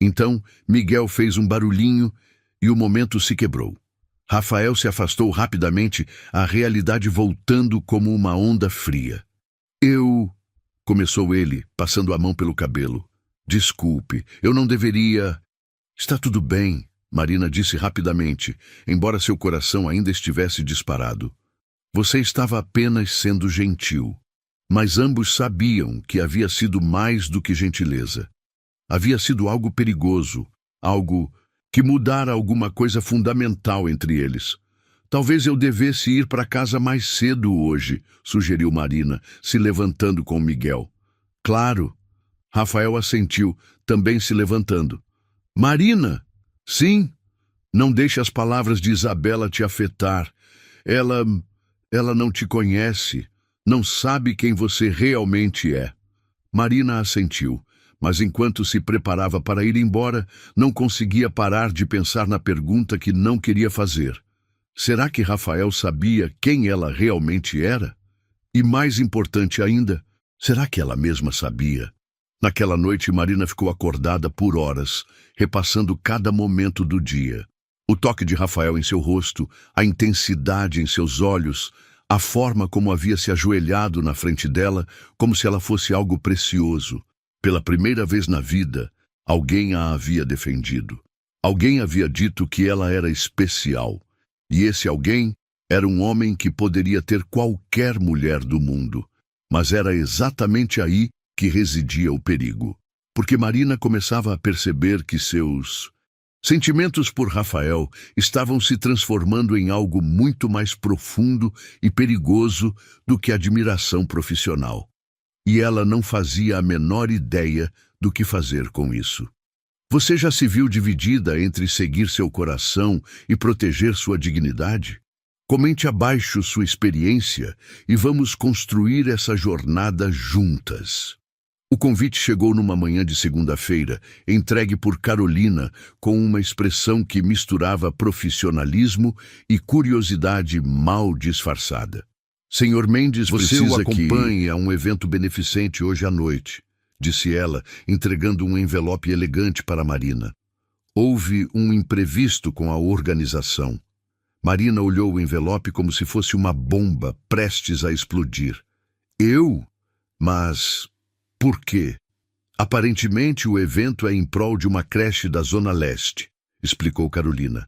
Então, Miguel fez um barulhinho e o momento se quebrou. Rafael se afastou rapidamente, a realidade voltando como uma onda fria. Começou ele, passando a mão pelo cabelo. Desculpe, eu não deveria... Está tudo bem, Marina disse rapidamente, embora seu coração ainda estivesse disparado. Você estava apenas sendo gentil. Mas ambos sabiam que havia sido mais do que gentileza. Havia sido algo perigoso, algo que mudara alguma coisa fundamental entre eles. Talvez eu devesse ir para casa mais cedo hoje, sugeriu Marina, se levantando com Miguel. Claro. Rafael assentiu, também se levantando. Marina! Sim. Não deixe as palavras de Isabela te afetar. Ela não te conhece, não sabe quem você realmente é. Marina assentiu. Mas enquanto se preparava para ir embora, não conseguia parar de pensar na pergunta que não queria fazer. Será que Rafael sabia quem ela realmente era? E mais importante ainda, será que ela mesma sabia? Naquela noite, Marina ficou acordada por horas, repassando cada momento do dia. O toque de Rafael em seu rosto, a intensidade em seus olhos, a forma como havia se ajoelhado na frente dela, como se ela fosse algo precioso. Pela primeira vez na vida, alguém a havia defendido. Alguém havia dito que ela era especial. E esse alguém era um homem que poderia ter qualquer mulher do mundo. Mas era exatamente aí que residia o perigo. Porque Marina começava a perceber que seus Sentimentos por Rafael estavam se transformando em algo muito mais profundo e perigoso do que admiração profissional. E ela não fazia a menor ideia do que fazer com isso. Você já se viu dividida entre seguir seu coração e proteger sua dignidade? Comente abaixo sua experiência e vamos construir essa jornada juntas. O convite chegou numa manhã de segunda-feira, entregue por Carolina, com uma expressão que misturava profissionalismo e curiosidade mal disfarçada. Senhor Mendes, você o acompanhe a um evento beneficente hoje à noite, disse ela, entregando um envelope elegante para Marina. Houve um imprevisto com a organização. Marina olhou o envelope como se fosse uma bomba prestes a explodir. Eu? Mas por quê? Aparentemente o evento é em prol de uma creche da Zona Leste, explicou Carolina.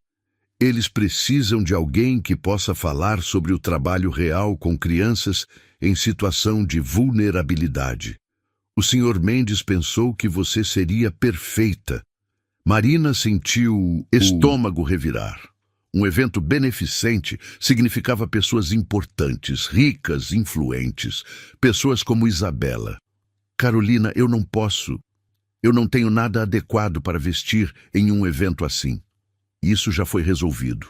Eles precisam de alguém que possa falar sobre o trabalho real com crianças em situação de vulnerabilidade. O Sr. Mendes pensou que você seria perfeita. Marina sentiu o estômago revirar. Um evento beneficente significava pessoas importantes, ricas, influentes, pessoas como Isabela. Carolina, eu não posso. Eu não tenho nada adequado para vestir em um evento assim. Isso já foi resolvido.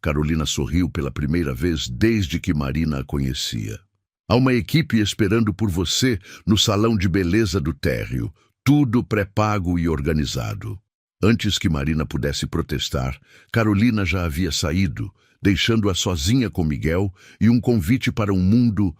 Carolina sorriu pela primeira vez desde que Marina a conhecia. Há uma equipe esperando por você no salão de beleza do térreo, tudo pré-pago e organizado. Antes que Marina pudesse protestar, Carolina já havia saído, deixando-a sozinha com Miguel e um convite para um mundo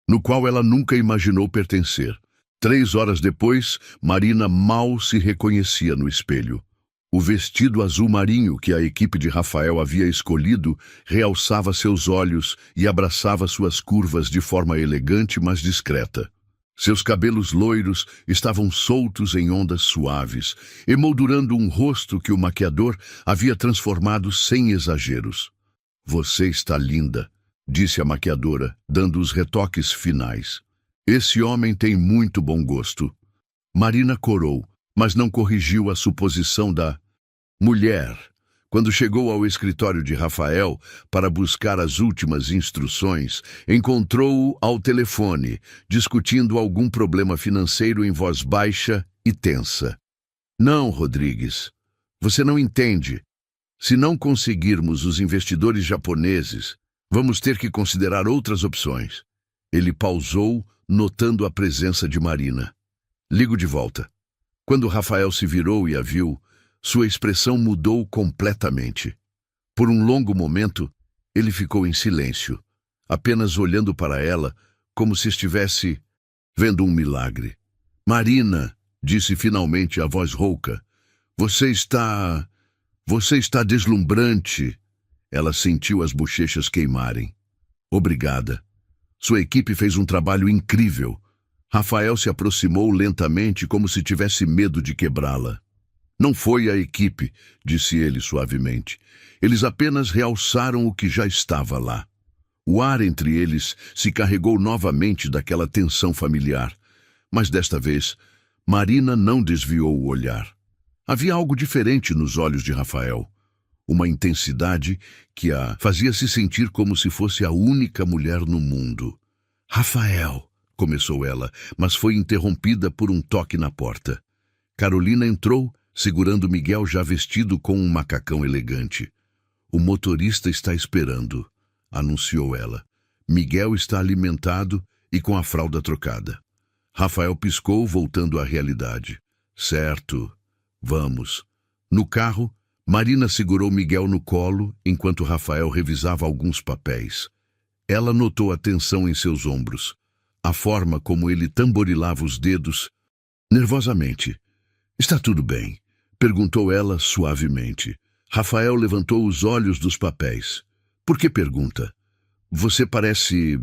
no qual ela nunca imaginou pertencer. 3 horas depois, Marina mal se reconhecia no espelho. O vestido azul marinho que a equipe de Rafael havia escolhido realçava seus olhos e abraçava suas curvas de forma elegante, mas discreta. Seus cabelos loiros estavam soltos em ondas suaves, emoldurando um rosto que o maquiador havia transformado sem exageros. Você está linda, disse a maquiadora, dando os retoques finais. Esse homem tem muito bom gosto. Marina corou, mas não corrigiu a suposição da mulher. Quando chegou ao escritório de Rafael para buscar as últimas instruções, encontrou-o ao telefone, discutindo algum problema financeiro em voz baixa e tensa. Não, Rodrigues, você não entende. Se não conseguirmos os investidores japoneses, vamos ter que considerar outras opções. Ele pausou, notando a presença de Marina. Ligo de volta. Quando Rafael se virou e a viu, sua expressão mudou completamente. Por um longo momento, ele ficou em silêncio, apenas olhando para ela como se estivesse vendo um milagre. Marina, disse finalmente a voz rouca, você está deslumbrante. Ela sentiu as bochechas queimarem. Obrigada. Sua equipe fez um trabalho incrível. Rafael se aproximou lentamente como se tivesse medo de quebrá-la. Não foi a equipe, disse ele suavemente. Eles apenas realçaram o que já estava lá. O ar entre eles se carregou novamente daquela tensão familiar. Mas desta vez, Marina não desviou o olhar. Havia algo diferente nos olhos de Rafael. Uma intensidade que a fazia se sentir como se fosse a única mulher no mundo. Rafael, começou ela, mas foi interrompida por um toque na porta. Carolina entrou, segurando Miguel já vestido com um macacão elegante. O motorista está esperando, anunciou ela. Miguel está alimentado e com a fralda trocada. Rafael piscou, voltando à realidade. Certo, vamos. No carro, Marina segurou Miguel no colo enquanto Rafael revisava alguns papéis. Ela notou a tensão em seus ombros, a forma como ele tamborilava os dedos, nervosamente. Está tudo bem? Perguntou ela suavemente. Rafael levantou os olhos dos papéis. Por que pergunta? Você parece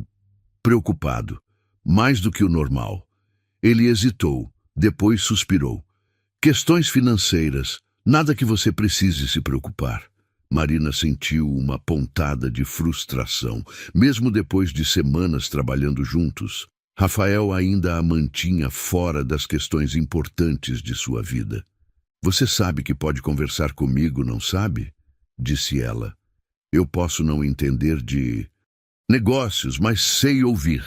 preocupado, mais do que o normal. Ele hesitou, depois suspirou. Questões financeiras. Nada que você precise se preocupar. Marina sentiu uma pontada de frustração. Mesmo depois de semanas trabalhando juntos, Rafael ainda a mantinha fora das questões importantes de sua vida. Você sabe que pode conversar comigo, não sabe? Disse ela. Eu posso não entender de negócios, mas sei ouvir.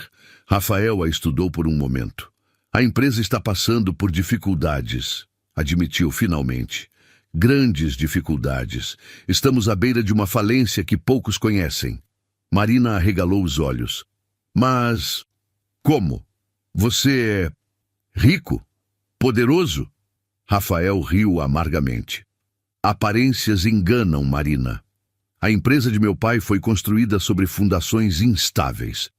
Rafael a estudou por um momento. A empresa está passando por dificuldades, admitiu finalmente. Grandes dificuldades. Estamos à beira de uma falência que poucos conhecem. Marina arregalou os olhos. Mas como? Você é rico? Poderoso? Rafael riu amargamente. Aparências enganam, Marina. A empresa de meu pai foi construída sobre fundações instáveis.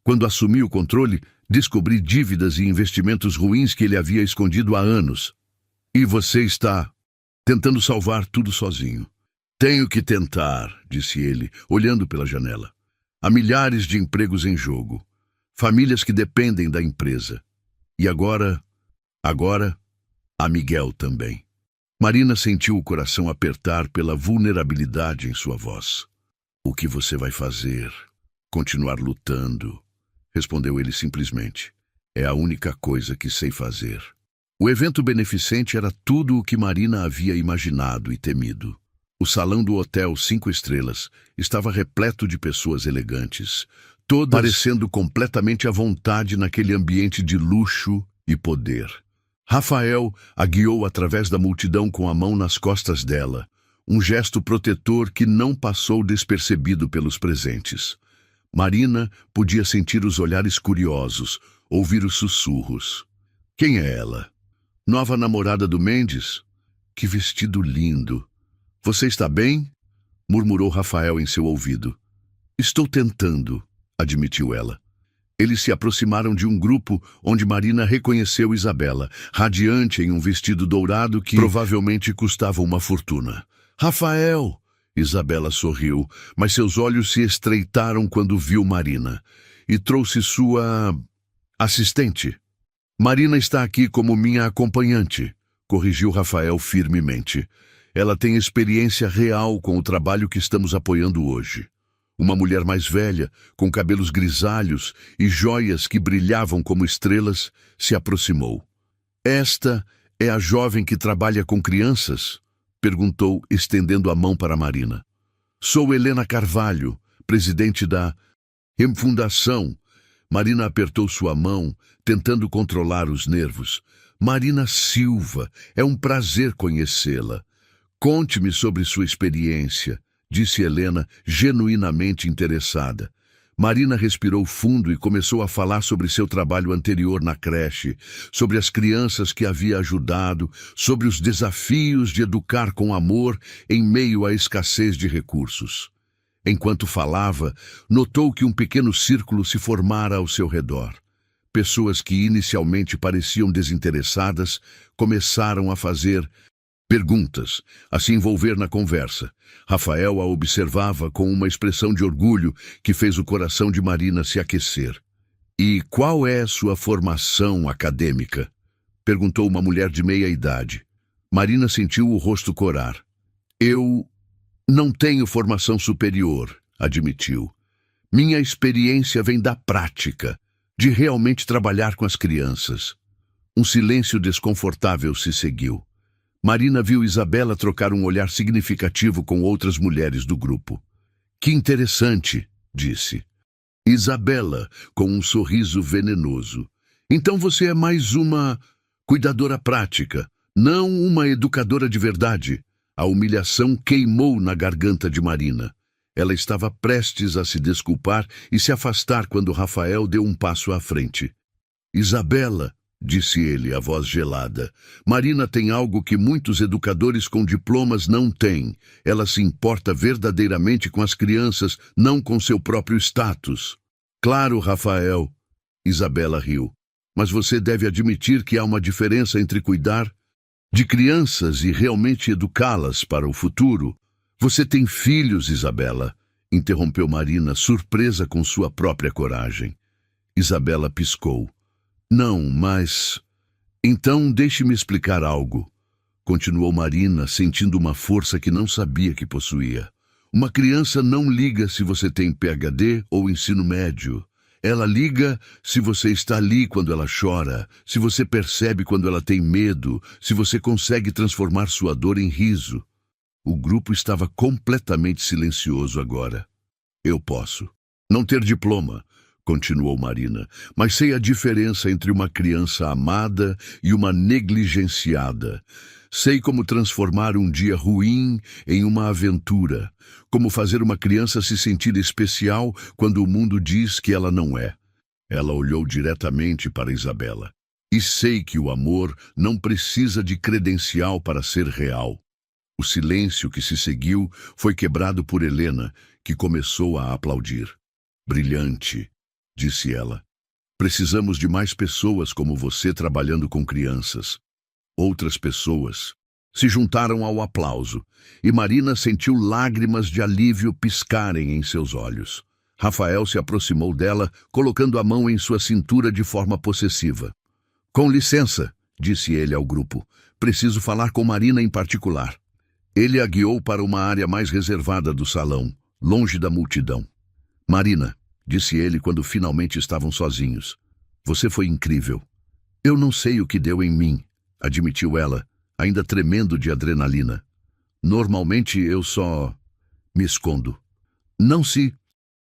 Quando assumi o controle, descobri dívidas e investimentos ruins que ele havia escondido há anos. E você está tentando salvar tudo sozinho. Tenho que tentar, disse ele, olhando pela janela. Há milhares de empregos em jogo. Famílias que dependem da empresa. E agora, há Miguel também. Marina sentiu o coração apertar pela vulnerabilidade em sua voz. O que você vai fazer? Continuar lutando, respondeu ele simplesmente. É a única coisa que sei fazer. O evento beneficente era tudo o que Marina havia imaginado e temido. O salão do Hotel 5 Estrelas estava repleto de pessoas elegantes, todas parecendo completamente à vontade naquele ambiente de luxo e poder. Rafael a guiou através da multidão com a mão nas costas dela, um gesto protetor que não passou despercebido pelos presentes. Marina podia sentir os olhares curiosos, ouvir os sussurros. Quem é ela? Nova namorada do Mendes? Que vestido lindo! Você está bem? Murmurou Rafael em seu ouvido. Estou tentando, admitiu ela. Eles se aproximaram de um grupo onde Marina reconheceu Isabela, radiante em um vestido dourado que provavelmente custava uma fortuna. Rafael! Isabela sorriu, mas seus olhos se estreitaram quando viu Marina. E trouxe sua assistente. Marina está aqui como minha acompanhante, corrigiu Rafael firmemente. Ela tem experiência real com o trabalho que estamos apoiando hoje. Uma mulher mais velha, com cabelos grisalhos e joias que brilhavam como estrelas, se aproximou. Esta é a jovem que trabalha com crianças? Perguntou, estendendo a mão para Marina. Sou Helena Carvalho, presidente da Fundação. Marina apertou sua mão, tentando controlar os nervos. Marina Silva, é um prazer conhecê-la. Conte-me sobre sua experiência, disse Helena, genuinamente interessada. Marina respirou fundo e começou a falar sobre seu trabalho anterior na creche, sobre as crianças que havia ajudado, sobre os desafios de educar com amor em meio à escassez de recursos. Enquanto falava, notou que um pequeno círculo se formara ao seu redor. Pessoas que inicialmente pareciam desinteressadas começaram a fazer perguntas, a se envolver na conversa. Rafael a observava com uma expressão de orgulho que fez o coração de Marina se aquecer. E qual é sua formação acadêmica? Perguntou uma mulher de meia idade. Marina sentiu o rosto corar. Eu não tenho formação superior, admitiu. Minha experiência vem da prática, de realmente trabalhar com as crianças. Um silêncio desconfortável se seguiu. Marina viu Isabela trocar um olhar significativo com outras mulheres do grupo. Que interessante, disse. Isabela, com um sorriso venenoso. Então você é mais uma cuidadora prática, não uma educadora de verdade. A humilhação queimou na garganta de Marina. Ela estava prestes a se desculpar e se afastar quando Rafael deu um passo à frente. Isabela, disse ele, a voz gelada. Marina tem algo que muitos educadores com diplomas não têm. Ela se importa verdadeiramente com as crianças, não com seu próprio status. Claro, Rafael. Isabela riu. Mas você deve admitir que há uma diferença entre cuidar de crianças e realmente educá-las para o futuro. Você tem filhos, Isabela, interrompeu Marina, surpresa com sua própria coragem. Isabela piscou. Não, mas... Então deixe-me explicar algo, continuou Marina, sentindo uma força que não sabia que possuía. Uma criança não liga se você tem PhD ou ensino médio. Ela liga se você está ali quando ela chora, se você percebe quando ela tem medo, se você consegue transformar sua dor em riso. O grupo estava completamente silencioso agora. Eu posso não ter diploma, continuou Marina, mas sei a diferença entre uma criança amada e uma negligenciada. Sei como transformar um dia ruim em uma aventura, como fazer uma criança se sentir especial quando o mundo diz que ela não é. Ela olhou diretamente para Isabela. E sei que o amor não precisa de credencial para ser real. O silêncio que se seguiu foi quebrado por Helena, que começou a aplaudir. Brilhante, disse ela. Precisamos de mais pessoas como você trabalhando com crianças. Outras pessoas se juntaram ao aplauso, e Marina sentiu lágrimas de alívio piscarem em seus olhos. Rafael se aproximou dela, colocando a mão em sua cintura de forma possessiva. Com licença, disse ele ao grupo. Preciso falar com Marina em particular. Ele a guiou para uma área mais reservada do salão, longe da multidão. Marina, disse ele quando finalmente estavam sozinhos. Você foi incrível. Eu não sei o que deu em mim, admitiu ela, ainda tremendo de adrenalina. Normalmente eu só me escondo. Não se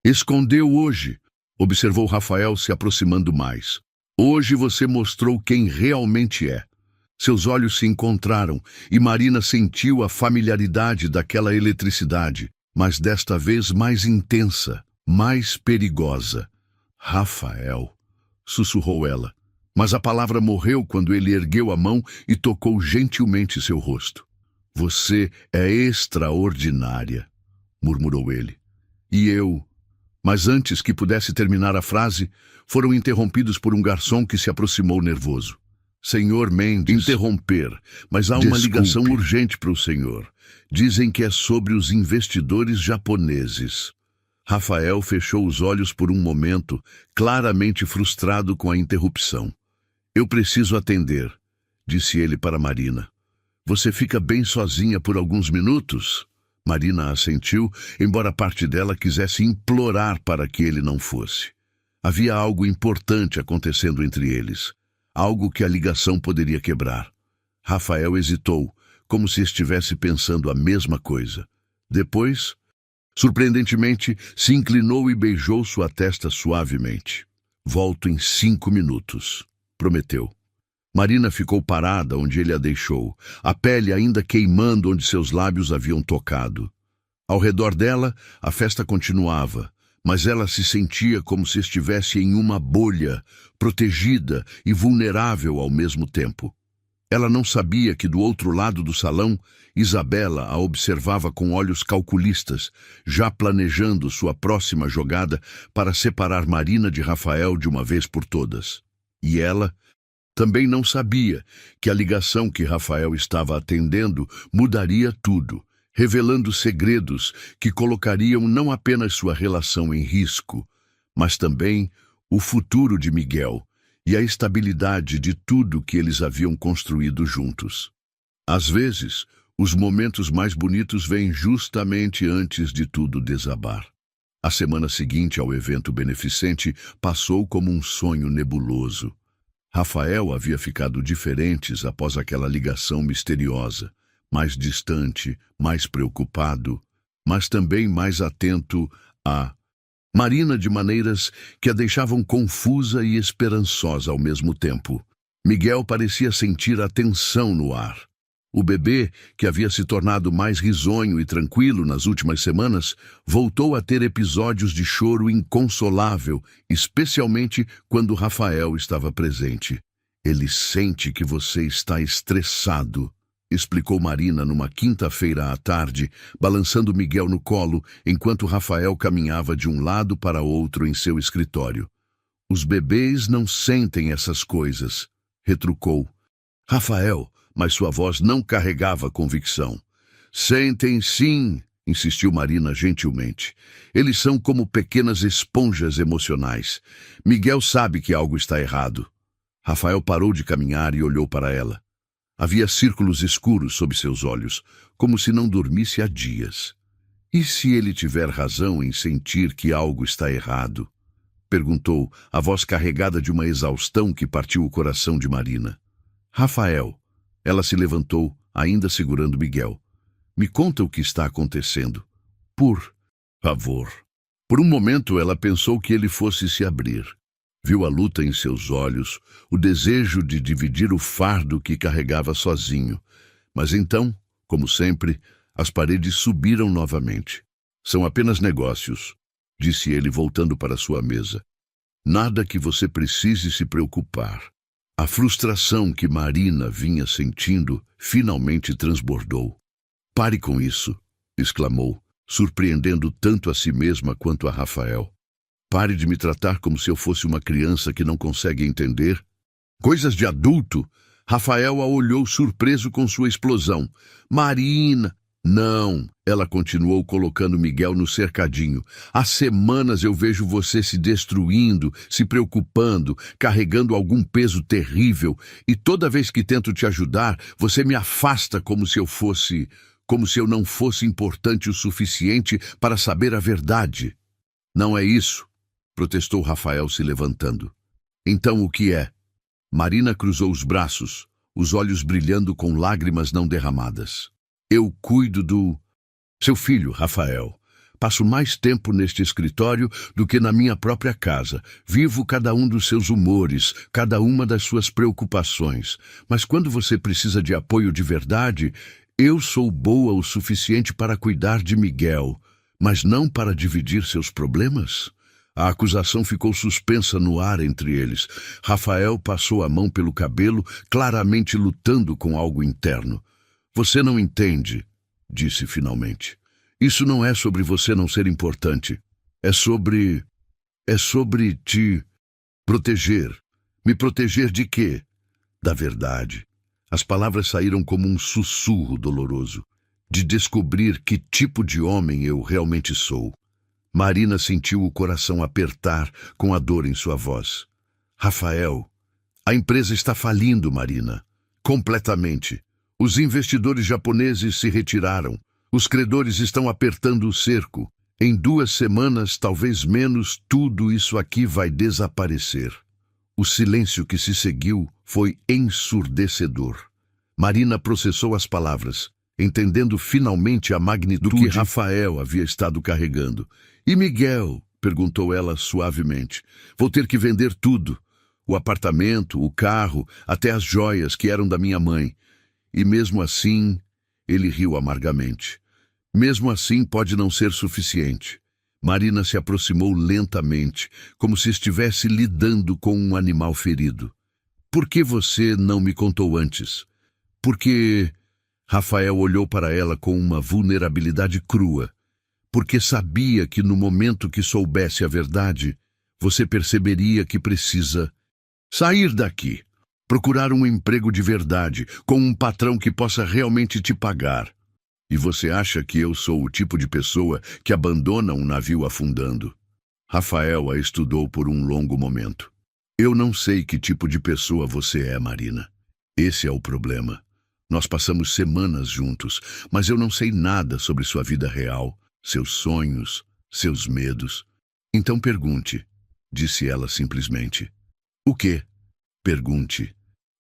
escondeu hoje, observou Rafael se aproximando mais. Hoje você mostrou quem realmente é. Seus olhos se encontraram e Marina sentiu a familiaridade daquela eletricidade, mas desta vez mais intensa, mais perigosa. Rafael, sussurrou ela. Mas a palavra morreu quando ele ergueu a mão e tocou gentilmente seu rosto. Você é extraordinária, murmurou ele. E eu... Mas antes que pudesse terminar a frase, foram interrompidos por um garçom que se aproximou nervoso. Senhor Mendes, interromper, mas há uma ligação urgente para o senhor. Dizem que é sobre os investidores japoneses. Rafael fechou os olhos por um momento, claramente frustrado com a interrupção. Eu preciso atender, disse ele para Marina. Você fica bem sozinha por alguns minutos? Marina assentiu, embora parte dela quisesse implorar para que ele não fosse. Havia algo importante acontecendo entre eles, algo que a ligação poderia quebrar. Rafael hesitou, como se estivesse pensando a mesma coisa. Depois, surpreendentemente, se inclinou e beijou sua testa suavemente. Volto em 5 minutos, prometeu. Marina ficou parada onde ele a deixou, a pele ainda queimando onde seus lábios haviam tocado. Ao redor dela, a festa continuava, mas ela se sentia como se estivesse em uma bolha, protegida e vulnerável ao mesmo tempo. Ela não sabia que do outro lado do salão, Isabela a observava com olhos calculistas, já planejando sua próxima jogada para separar Marina de Rafael de uma vez por todas. E ela também não sabia que a ligação que Rafael estava atendendo mudaria tudo, revelando segredos que colocariam não apenas sua relação em risco, mas também o futuro de Miguel e a estabilidade de tudo que eles haviam construído juntos. Às vezes, os momentos mais bonitos vêm justamente antes de tudo desabar. A semana seguinte ao evento beneficente passou como um sonho nebuloso. Rafael havia ficado diferente após aquela ligação misteriosa, mais distante, mais preocupado, mas também mais atento a Marina de maneiras que a deixavam confusa e esperançosa ao mesmo tempo. Miguel parecia sentir a tensão no ar. O bebê, que havia se tornado mais risonho e tranquilo nas últimas semanas, voltou a ter episódios de choro inconsolável, especialmente quando Rafael estava presente. Ele sente que você está estressado, explicou Marina numa quinta-feira à tarde, balançando Miguel no colo, enquanto Rafael caminhava de um lado para outro em seu escritório. Os bebês não sentem essas coisas, retrucou. Rafael, mas sua voz não carregava convicção. Sentem sim, insistiu Marina gentilmente. Eles são como pequenas esponjas emocionais. Miguel sabe que algo está errado. Rafael parou de caminhar e olhou para ela. Havia círculos escuros sob seus olhos, como se não dormisse há dias. E se ele tiver razão em sentir que algo está errado? perguntou, a voz carregada de uma exaustão que partiu o coração de Marina. Rafael. Ela se levantou, ainda segurando Miguel. Me conta o que está acontecendo. Por favor. Por um momento ela pensou que ele fosse se abrir. Viu a luta em seus olhos, o desejo de dividir o fardo que carregava sozinho. Mas então, como sempre, as paredes subiram novamente. São apenas negócios, disse ele voltando para sua mesa. Nada que você precise se preocupar. A frustração que Marina vinha sentindo finalmente transbordou. Pare com isso, exclamou, surpreendendo tanto a si mesma quanto a Rafael. Pare de me tratar como se eu fosse uma criança que não consegue entender. Coisas de adulto? Rafael a olhou surpreso com sua explosão. Marina! Não, ela continuou colocando Miguel no cercadinho. Há semanas eu vejo você se destruindo, se preocupando, carregando algum peso terrível, e toda vez que tento te ajudar, você me afasta como se eu não fosse importante o suficiente para saber a verdade. Não é isso, protestou Rafael se levantando. Então o que é? Marina cruzou os braços, os olhos brilhando com lágrimas não derramadas. Eu cuido do seu filho, Rafael. Passo mais tempo neste escritório do que na minha própria casa. Vivo cada um dos seus humores, cada uma das suas preocupações. Mas quando você precisa de apoio de verdade, eu sou boa o suficiente para cuidar de Miguel, mas não para dividir seus problemas? A acusação ficou suspensa no ar entre eles. Rafael passou a mão pelo cabelo, claramente lutando com algo interno. Você não entende, disse finalmente. Isso não é sobre você não ser importante. É sobre te proteger. Me proteger de quê? Da verdade. As palavras saíram como um sussurro doloroso. De descobrir que tipo de homem eu realmente sou. Marina sentiu o coração apertar com a dor em sua voz. Rafael, a empresa está falindo, Marina. Completamente. Os investidores japoneses se retiraram. Os credores estão apertando o cerco. Em 2 semanas, talvez menos, tudo isso aqui vai desaparecer. O silêncio que se seguiu foi ensurdecedor. Marina processou as palavras, entendendo finalmente a magnitude do que Rafael havia estado carregando. E Miguel? Perguntou ela suavemente. Vou ter que vender tudo. O apartamento, o carro, até as joias que eram da minha mãe. E mesmo assim, ele riu amargamente. Mesmo assim pode não ser suficiente. Marina se aproximou lentamente, como se estivesse lidando com um animal ferido. Por que você não me contou antes? Porque... Rafael olhou para ela com uma vulnerabilidade crua. Porque sabia que no momento que soubesse a verdade, você perceberia que precisa sair daqui. Procurar um emprego de verdade, com um patrão que possa realmente te pagar. E você acha que eu sou o tipo de pessoa que abandona um navio afundando? Rafael a estudou por um longo momento. Eu não sei que tipo de pessoa você é, Marina. Esse é o problema. Nós passamos semanas juntos, mas eu não sei nada sobre sua vida real, seus sonhos, seus medos. Então pergunte, disse ela simplesmente. O quê? Pergunte.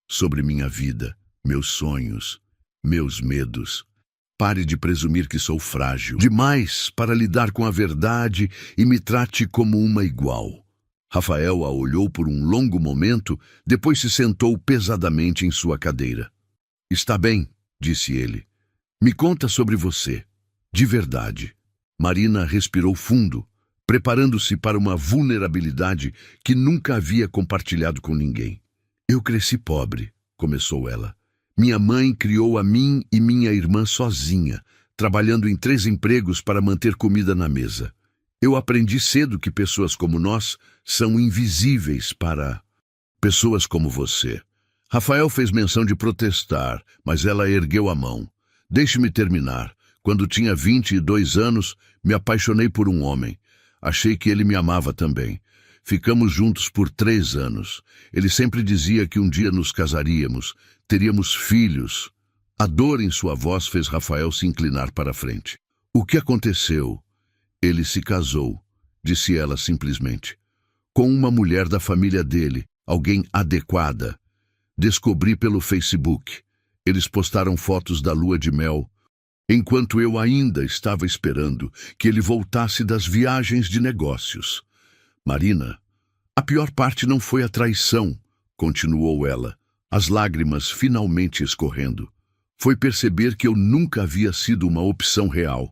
Sobre minha vida, meus sonhos, meus medos. Pare de presumir que sou frágil demais para lidar com a verdade e me trate como uma igual. Rafael a olhou por um longo momento, depois se sentou pesadamente em sua cadeira. Está bem, disse ele. Me conta sobre você, de verdade. Marina respirou fundo, preparando-se para uma vulnerabilidade que nunca havia compartilhado com ninguém. Eu cresci pobre, começou ela. Minha mãe criou a mim e minha irmã sozinha, trabalhando em 3 empregos para manter comida na mesa. Eu aprendi cedo que pessoas como nós são invisíveis para pessoas como você. Rafael fez menção de protestar, mas ela ergueu a mão. Deixe-me terminar. Quando tinha 22 anos, me apaixonei por um homem. Achei que ele me amava também. Ficamos juntos por 3 anos. Ele sempre dizia que um dia nos casaríamos, teríamos filhos. A dor em sua voz fez Rafael se inclinar para a frente. O que aconteceu? Ele se casou, disse ela simplesmente. com uma mulher da família dele, alguém adequada. Descobri pelo Facebook. Eles postaram fotos da lua de mel, enquanto eu ainda estava esperando que ele voltasse das viagens de negócios. Marina, a pior parte não foi a traição, continuou ela, as lágrimas finalmente escorrendo. Foi perceber que eu nunca havia sido uma opção real.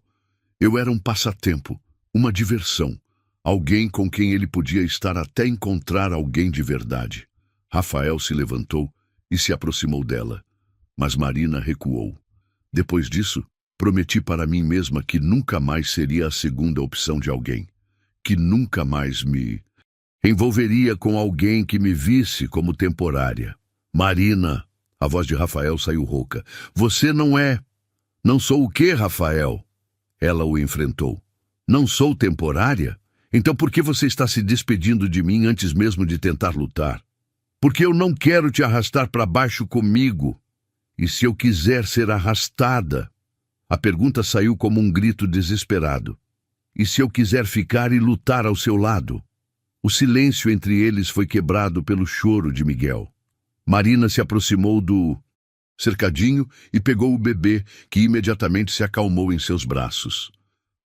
Eu era um passatempo, uma diversão, alguém com quem ele podia estar até encontrar alguém de verdade. Rafael se levantou e se aproximou dela, mas Marina recuou. Depois disso, prometi para mim mesma que nunca mais seria a segunda opção de alguém, que nunca mais me envolveria com alguém que me visse como temporária. Marina, a voz de Rafael saiu rouca. Você não é... Não sou o quê, Rafael? Ela o enfrentou. Não sou temporária? Então por que você está se despedindo de mim antes mesmo de tentar lutar? Porque eu não quero te arrastar para baixo comigo. E se eu quiser ser arrastada? A pergunta saiu como um grito desesperado. E se eu quiser ficar e lutar ao seu lado? O silêncio entre eles foi quebrado pelo choro de Miguel. Marina se aproximou do cercadinho e pegou o bebê, que imediatamente se acalmou em seus braços.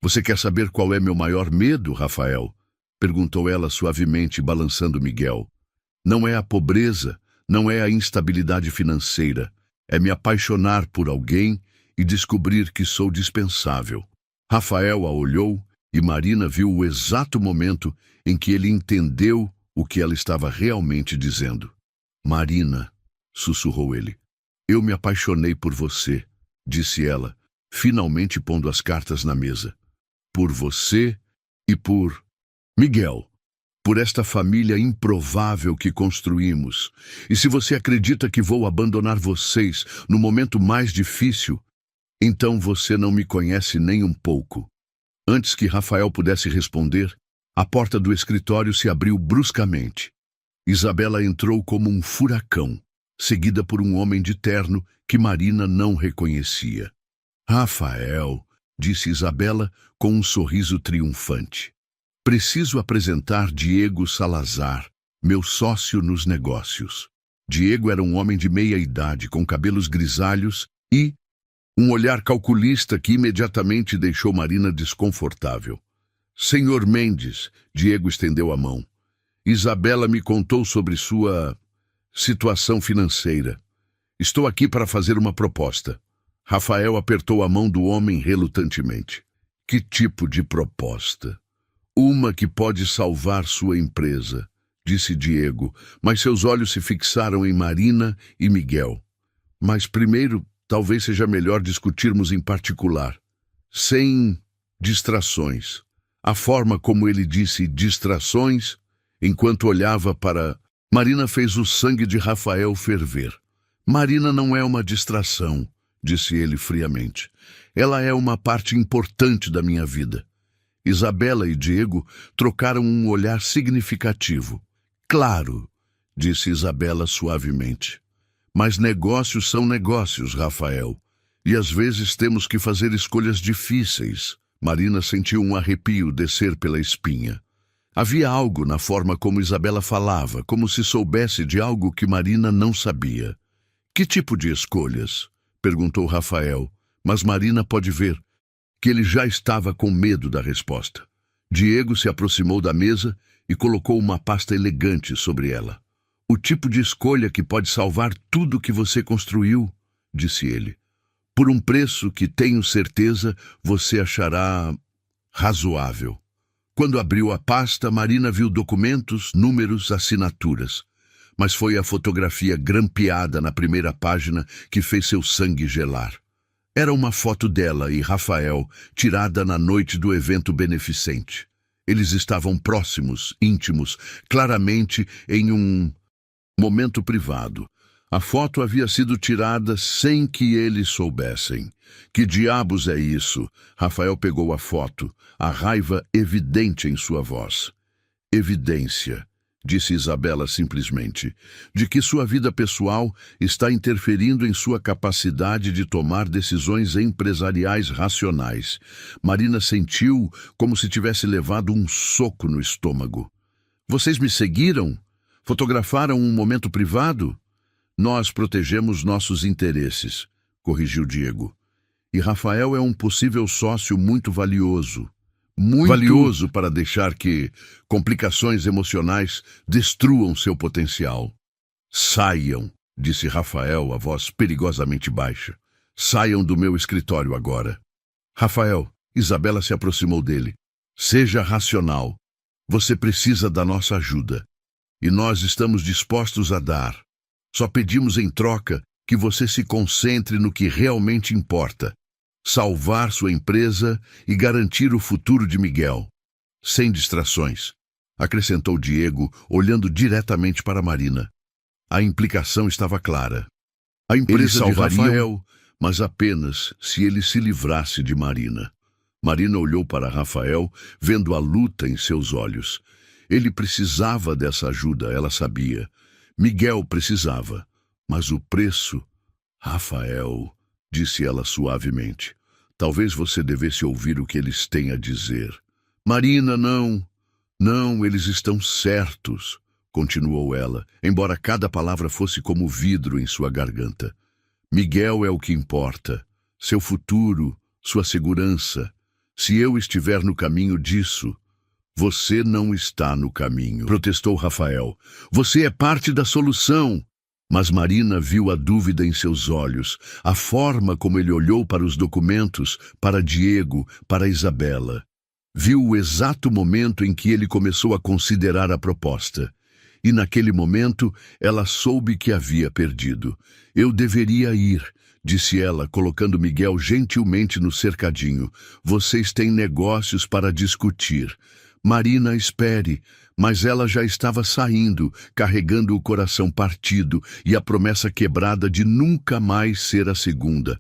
Você quer saber qual é meu maior medo, Rafael? Perguntou ela suavemente, balançando Miguel. Não é a pobreza, não é a instabilidade financeira. É me apaixonar por alguém e descobrir que sou dispensável. Rafael a olhou e Marina viu o exato momento em que ele entendeu o que ela estava realmente dizendo. Marina, sussurrou ele. Eu me apaixonei por você, disse ela, finalmente pondo as cartas na mesa. Por você e por Miguel. Por esta família improvável que construímos. E se você acredita que vou abandonar vocês no momento mais difícil, então você não me conhece nem um pouco. Antes que Rafael pudesse responder, a porta do escritório se abriu bruscamente. Isabela entrou como um furacão, seguida por um homem de terno que Marina não reconhecia. Rafael, disse Isabela com um sorriso triunfante. Preciso apresentar Diego Salazar, meu sócio nos negócios. Diego era um homem de meia idade, com cabelos grisalhos e um olhar calculista que imediatamente deixou Marina desconfortável. Senhor Mendes, Diego estendeu a mão. Isabela me contou sobre sua situação financeira. Estou aqui para fazer uma proposta. Rafael apertou a mão do homem relutantemente. Que tipo de proposta? Uma que pode salvar sua empresa, disse Diego, mas seus olhos se fixaram em Marina e Miguel. Mas primeiro, talvez seja melhor discutirmos em particular, sem distrações. A forma como ele disse distrações, enquanto olhava para... Marina fez o sangue de Rafael ferver. Marina não é uma distração, disse ele friamente. Ela é uma parte importante da minha vida. Isabela e Diego trocaram um olhar significativo. Claro, disse Isabela suavemente. Mas negócios são negócios, Rafael. E às vezes temos que fazer escolhas difíceis. Marina sentiu um arrepio descer pela espinha. Havia algo na forma como Isabela falava, como se soubesse de algo que Marina não sabia. Que tipo de escolhas? Perguntou Rafael, mas Marina pode ver que ele já estava com medo da resposta. Diego se aproximou da mesa e colocou uma pasta elegante sobre ela. O tipo de escolha que pode salvar tudo que você construiu, disse ele. Por um preço que tenho certeza você achará razoável. Quando abriu a pasta, Marina viu documentos, números, assinaturas. Mas foi a fotografia grampeada na primeira página que fez seu sangue gelar. Era uma foto dela e Rafael, tirada na noite do evento beneficente. Eles estavam próximos, íntimos, claramente em um momento privado. A foto havia sido tirada sem que eles soubessem. Que diabos é isso? Rafael pegou a foto, a raiva evidente em sua voz. Evidência, disse Isabela simplesmente, de que sua vida pessoal está interferindo em sua capacidade de tomar decisões empresariais racionais. Marina sentiu como se tivesse levado um soco no estômago. Vocês me seguiram? Fotografaram um momento privado? Nós protegemos nossos interesses, corrigiu Diego. E Rafael é um possível sócio muito valioso. Muito valioso para deixar que complicações emocionais destruam seu potencial. Saiam, disse Rafael, a voz perigosamente baixa. Saiam do meu escritório agora. Rafael, Isabela se aproximou dele. Seja racional. Você precisa da nossa ajuda. E nós estamos dispostos a dar. Só pedimos em troca que você se concentre no que realmente importa. Salvar sua empresa e garantir o futuro de Miguel. Sem distrações, acrescentou Diego, olhando diretamente para Marina. A implicação estava clara. A empresa de Rafael, mas apenas se ele se livrasse de Marina. Marina olhou para Rafael, vendo a luta em seus olhos. Ele precisava dessa ajuda, ela sabia. Miguel precisava, mas o preço... Rafael, disse ela suavemente. Talvez você devesse ouvir o que eles têm a dizer. Marina, não. Não, eles estão certos, continuou ela, embora cada palavra fosse como vidro em sua garganta. Miguel é o que importa. Seu futuro, sua segurança. Se eu estiver no caminho disso, você não está no caminho, protestou Rafael. Você é parte da solução. Mas Marina viu a dúvida em seus olhos, a forma como ele olhou para os documentos, para Diego, para Isabela. Viu o exato momento em que ele começou a considerar a proposta. E naquele momento, ela soube que havia perdido. Eu deveria ir, disse ela, colocando Miguel gentilmente no cercadinho. Vocês têm negócios para discutir. Marina, espere. Mas ela já estava saindo, carregando o coração partido e a promessa quebrada de nunca mais ser a segunda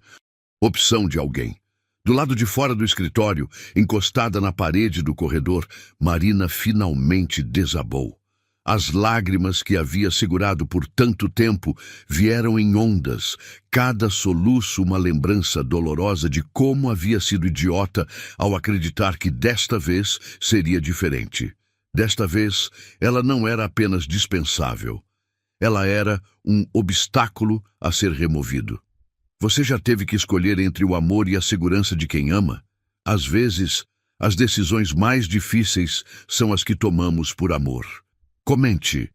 opção de alguém. Do lado de fora do escritório, encostada na parede do corredor, Marina finalmente desabou. As lágrimas que havia segurado por tanto tempo vieram em ondas, cada soluço uma lembrança dolorosa de como havia sido idiota ao acreditar que desta vez seria diferente. Desta vez, ela não era apenas dispensável. Ela era um obstáculo a ser removido. Você já teve que escolher entre o amor e a segurança de quem ama? Às vezes, as decisões mais difíceis são as que tomamos por amor. Comente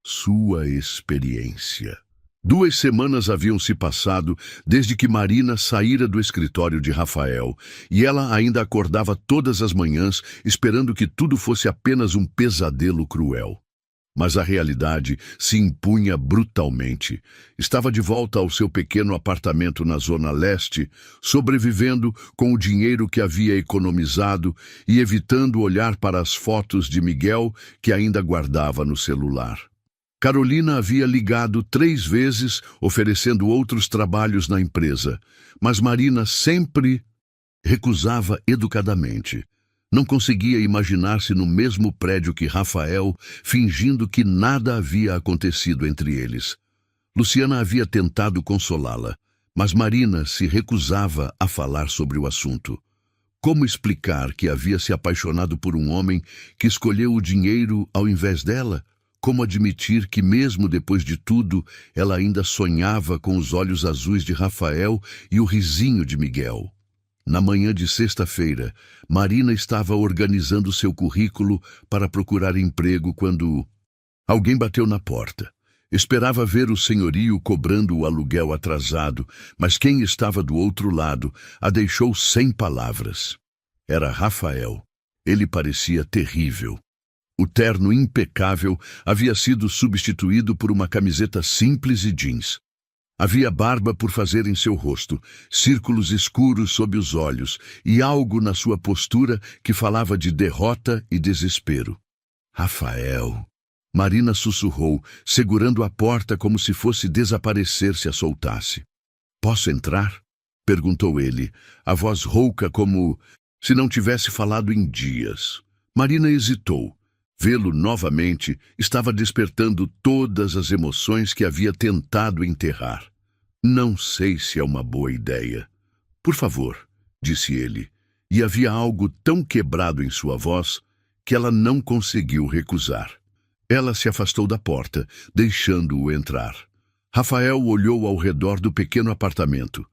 sua experiência. 2 semanas haviam se passado desde que Marina saíra do escritório de Rafael, e ela ainda acordava todas as manhãs esperando que tudo fosse apenas um pesadelo cruel. Mas a realidade se impunha brutalmente. Estava de volta ao seu pequeno apartamento na Zona Leste, sobrevivendo com o dinheiro que havia economizado e evitando olhar para as fotos de Miguel que ainda guardava no celular. Carolina havia ligado 3 vezes, oferecendo outros trabalhos na empresa, mas Marina sempre recusava educadamente. Não conseguia imaginar-se no mesmo prédio que Rafael, fingindo que nada havia acontecido entre eles. Luciana havia tentado consolá-la, mas Marina se recusava a falar sobre o assunto. Como explicar que havia se apaixonado por um homem que escolheu o dinheiro ao invés dela? Como admitir que, mesmo depois de tudo, ela ainda sonhava com os olhos azuis de Rafael e o risinho de Miguel? Na manhã de sexta-feira, Marina estava organizando seu currículo para procurar emprego quando alguém bateu na porta. Esperava ver o senhorio cobrando o aluguel atrasado, mas quem estava do outro lado a deixou sem palavras. Era Rafael. Ele parecia terrível. O terno impecável havia sido substituído por uma camiseta simples e jeans. Havia barba por fazer em seu rosto, círculos escuros sob os olhos e algo na sua postura que falava de derrota e desespero. Rafael. Marina sussurrou, segurando a porta como se fosse desaparecer se a soltasse. Posso entrar? Perguntou ele, a voz rouca como se não tivesse falado em dias. Marina hesitou. Vê-lo novamente estava despertando todas as emoções que havia tentado enterrar. Não sei se é uma boa ideia. Por favor, disse ele, e havia algo tão quebrado em sua voz que ela não conseguiu recusar. Ela se afastou da porta, deixando-o entrar. Rafael olhou ao redor do pequeno apartamento.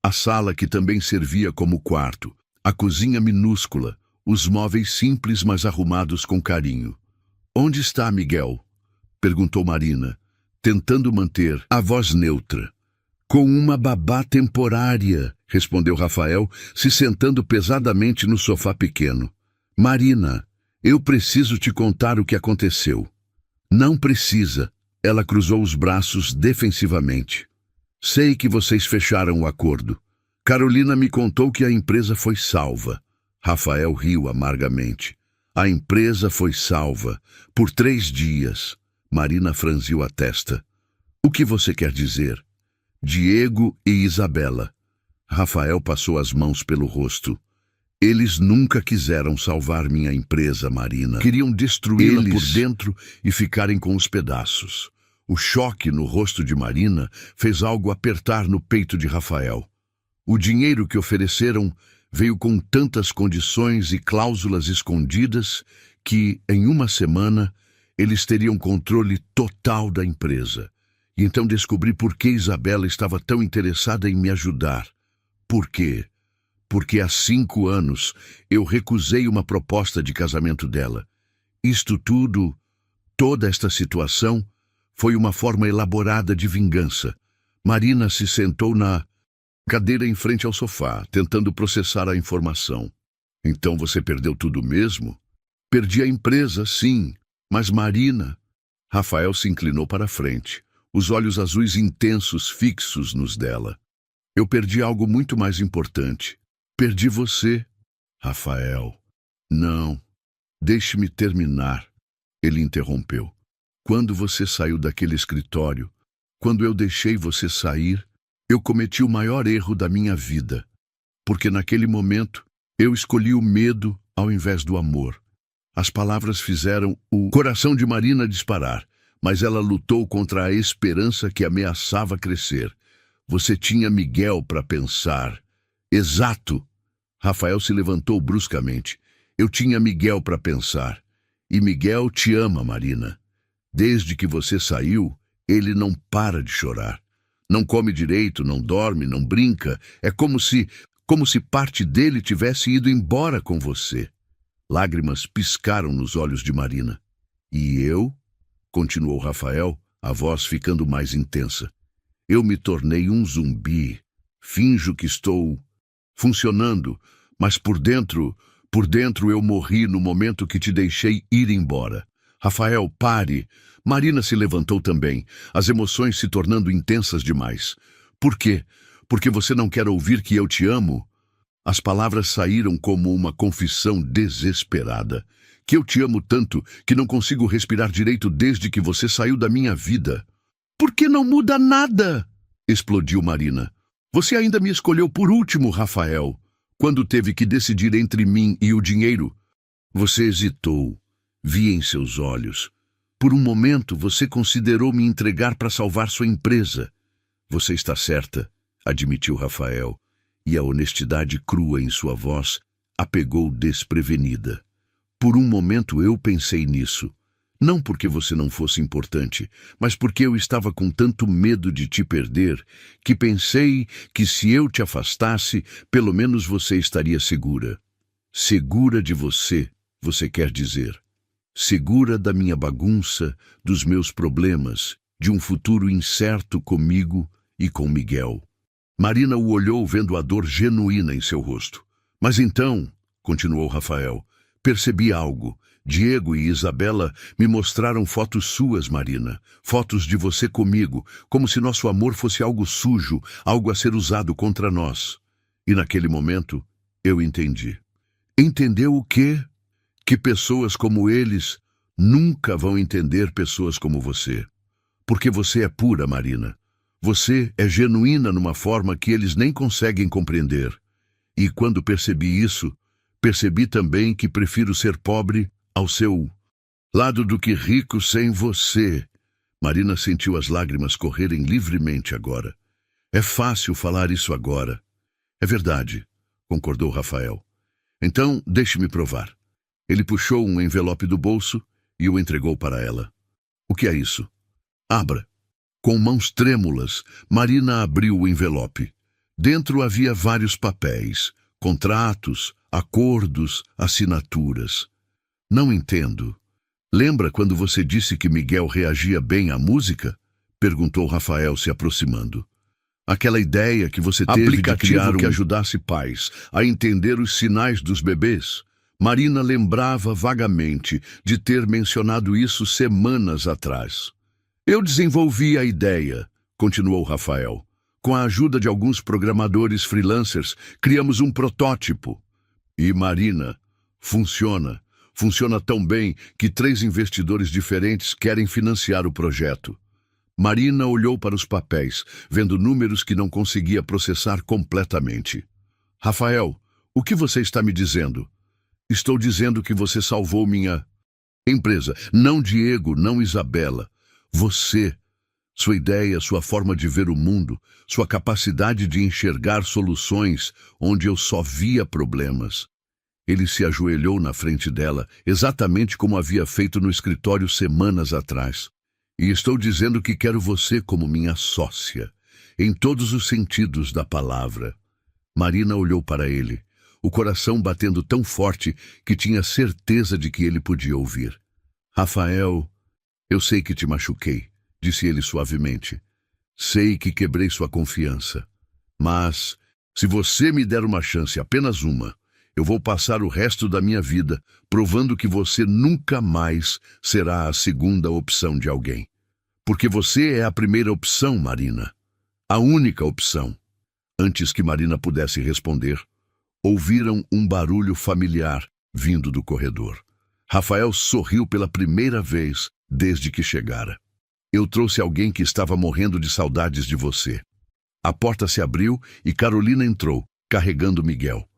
A sala que também servia como quarto, a cozinha minúscula, os móveis simples mas arrumados com carinho. "Onde está Miguel?" perguntou Marina, tentando manter a voz neutra. "Com uma babá temporária", respondeu Rafael, se sentando pesadamente no sofá pequeno. "Marina, eu preciso te contar o que aconteceu." "Não precisa." Ela cruzou os braços defensivamente. "Sei que vocês fecharam o acordo. Carolina me contou que a empresa foi salva." Rafael riu amargamente. "A empresa foi salva por 3 dias." Marina franziu a testa. "O que você quer dizer?" "Diego e Isabela." Rafael passou as mãos pelo rosto. "Eles nunca quiseram salvar minha empresa, Marina. Queriam destruí-la por dentro e ficarem com os pedaços." O choque no rosto de Marina fez algo apertar no peito de Rafael. O dinheiro que ofereceram veio com tantas condições e cláusulas escondidas que, em uma semana, eles teriam controle total da empresa. E então descobri por que Isabela estava tão interessada em me ajudar. Por quê? Porque há 5 anos eu recusei uma proposta de casamento dela. Isto tudo, toda esta situação, foi uma forma elaborada de vingança. Marina se sentou na cadeira em frente ao sofá, tentando processar a informação. "Então você perdeu tudo mesmo?" "Perdi a empresa, sim, mas Marina..." Rafael se inclinou para a frente, os olhos azuis intensos fixos nos dela. "Eu perdi algo muito mais importante. Perdi você." "Rafael..." "Não, deixe-me terminar." Ele interrompeu. "Quando você saiu daquele escritório, quando eu deixei você sair, eu cometi o maior erro da minha vida. Porque naquele momento, eu escolhi o medo ao invés do amor." As palavras fizeram o coração de Marina disparar, mas ela lutou contra a esperança que ameaçava crescer. "Você tinha Miguel para pensar." "Exato." Rafael se levantou bruscamente. "Eu tinha Miguel para pensar. E Miguel te ama, Marina. Desde que você saiu, ele não para de chorar. Não come direito, não dorme, não brinca. É como se parte dele tivesse ido embora com você." Lágrimas piscaram nos olhos de Marina. "E eu?" continuou Rafael, a voz ficando mais intensa. "Eu me tornei um zumbi. Finjo que estou funcionando, mas por dentro eu morri no momento que te deixei ir embora." "Rafael, pare." Marina se levantou também, as emoções se tornando intensas demais. "Por quê? Porque você não quer ouvir que eu te amo?" As palavras saíram como uma confissão desesperada. "Que eu te amo tanto que não consigo respirar direito desde que você saiu da minha vida." "Por que não muda nada?" explodiu Marina. "Você ainda me escolheu por último, Rafael. Quando teve que decidir entre mim e o dinheiro, você hesitou. Vi em seus olhos. Por um momento, você considerou me entregar para salvar sua empresa." "Você está certa", admitiu Rafael, e a honestidade crua em sua voz a pegou desprevenida. "Por um momento eu pensei nisso. Não porque você não fosse importante, mas porque eu estava com tanto medo de te perder, que pensei que se eu te afastasse, pelo menos você estaria segura." "Segura de você, você quer dizer?" "Segura da minha bagunça, dos meus problemas, de um futuro incerto comigo e com Miguel." Marina o olhou vendo a dor genuína em seu rosto. "Mas então", continuou Rafael, "percebi algo. Diego e Isabela me mostraram fotos suas, Marina. Fotos de você comigo, como se nosso amor fosse algo sujo, algo a ser usado contra nós. E naquele momento, eu entendi." "Entendeu o quê?" "Que pessoas como eles nunca vão entender pessoas como você. Porque você é pura, Marina. Você é genuína numa forma que eles nem conseguem compreender. E quando percebi isso, percebi também que prefiro ser pobre ao seu lado do que rico sem você." Marina sentiu as lágrimas correrem livremente agora. "É fácil falar isso agora." "É verdade", concordou Rafael. "Então, deixe-me provar." Ele puxou um envelope do bolso e o entregou para ela. O que é isso? Abra. Com mãos trêmulas, Marina abriu o envelope. Dentro havia vários papéis, contratos, acordos, assinaturas. Não entendo. Lembra quando você disse que Miguel reagia bem à música? Perguntou Rafael, se aproximando. Aquela ideia que você teve de criar que ajudasse pais a entender os sinais dos bebês? Marina lembrava vagamente de ter mencionado isso semanas atrás. Eu desenvolvi a ideia, continuou Rafael. Com a ajuda de alguns programadores freelancers, criamos um protótipo. E Marina, funciona. Funciona tão bem que 3 investidores diferentes querem financiar o projeto. Marina olhou para os papéis, vendo números que não conseguia processar completamente. Rafael, o que você está me dizendo? Estou dizendo que você salvou minha empresa. Não Diego, não Isabela. Você. Sua ideia, sua forma de ver o mundo, sua capacidade de enxergar soluções onde eu só via problemas. Ele se ajoelhou na frente dela, exatamente como havia feito no escritório semanas atrás. E estou dizendo que quero você como minha sócia, em todos os sentidos da palavra. Marina olhou para ele, o coração batendo tão forte que tinha certeza de que ele podia ouvir. Rafael, eu sei que te machuquei, disse ele suavemente. Sei que quebrei sua confiança. Mas, se você me der uma chance, apenas uma, eu vou passar o resto da minha vida provando que você nunca mais será a segunda opção de alguém. Porque você é a primeira opção, Marina. A única opção. Antes que Marina pudesse responder, ouviram um barulho familiar vindo do corredor. Rafael sorriu pela primeira vez desde que chegara. Eu trouxe alguém que estava morrendo de saudades de você. A porta se abriu e Carolina entrou, carregando Miguel.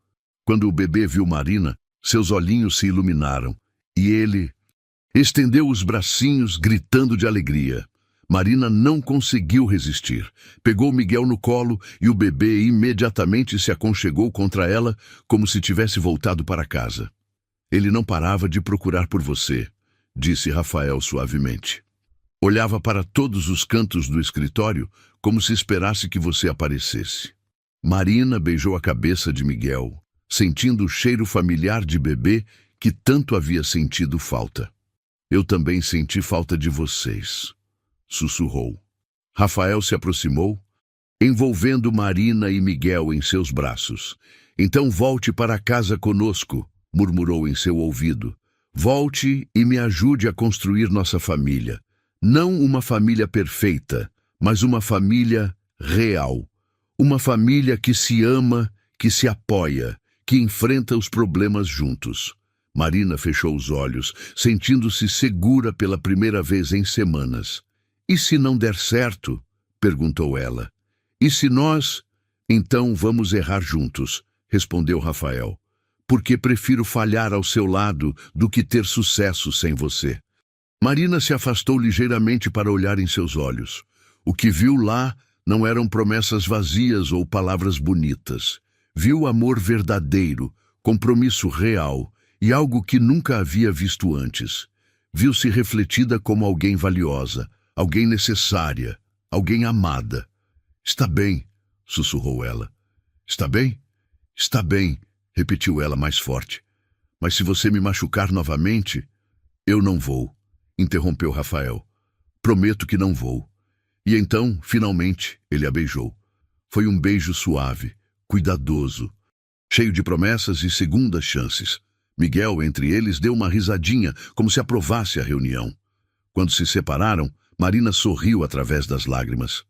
Quando o bebê viu Marina, seus olhinhos se iluminaram, e ele estendeu os bracinhos, gritando de alegria. Marina não conseguiu resistir. Pegou Miguel no colo e o bebê imediatamente se aconchegou contra ela, como se tivesse voltado para casa. Ele não parava de procurar por você, disse Rafael suavemente. Olhava para todos os cantos do escritório, como se esperasse que você aparecesse. Marina beijou a cabeça de Miguel, sentindo o cheiro familiar de bebê que tanto havia sentido falta. Eu também senti falta de vocês, sussurrou. Rafael se aproximou, envolvendo Marina e Miguel em seus braços. Então volte para casa conosco, murmurou em seu ouvido. Volte e me ajude a construir nossa família. Não uma família perfeita, mas uma família real. Uma família que se ama, que se apoia, que enfrenta os problemas juntos. Marina fechou os olhos, sentindo-se segura pela primeira vez em semanas. E se não der certo? Perguntou ela. E se nós? Então vamos errar juntos, respondeu Rafael. Porque prefiro falhar ao seu lado do que ter sucesso sem você. Marina se afastou ligeiramente para olhar em seus olhos. O que viu lá não eram promessas vazias ou palavras bonitas. Viu amor verdadeiro, compromisso real e algo que nunca havia visto antes. Viu-se refletida como alguém valiosa, alguém necessária, alguém amada. Está bem, sussurrou ela. Está bem? Está bem, repetiu ela mais forte. Mas se você me machucar novamente, eu não vou, interrompeu Rafael. Prometo que não vou. E então, finalmente, ele a beijou. Foi um beijo suave, cuidadoso, cheio de promessas e segundas chances. Miguel, entre eles, deu uma risadinha, como se aprovasse a reunião. Quando se separaram, Marina sorriu através das lágrimas.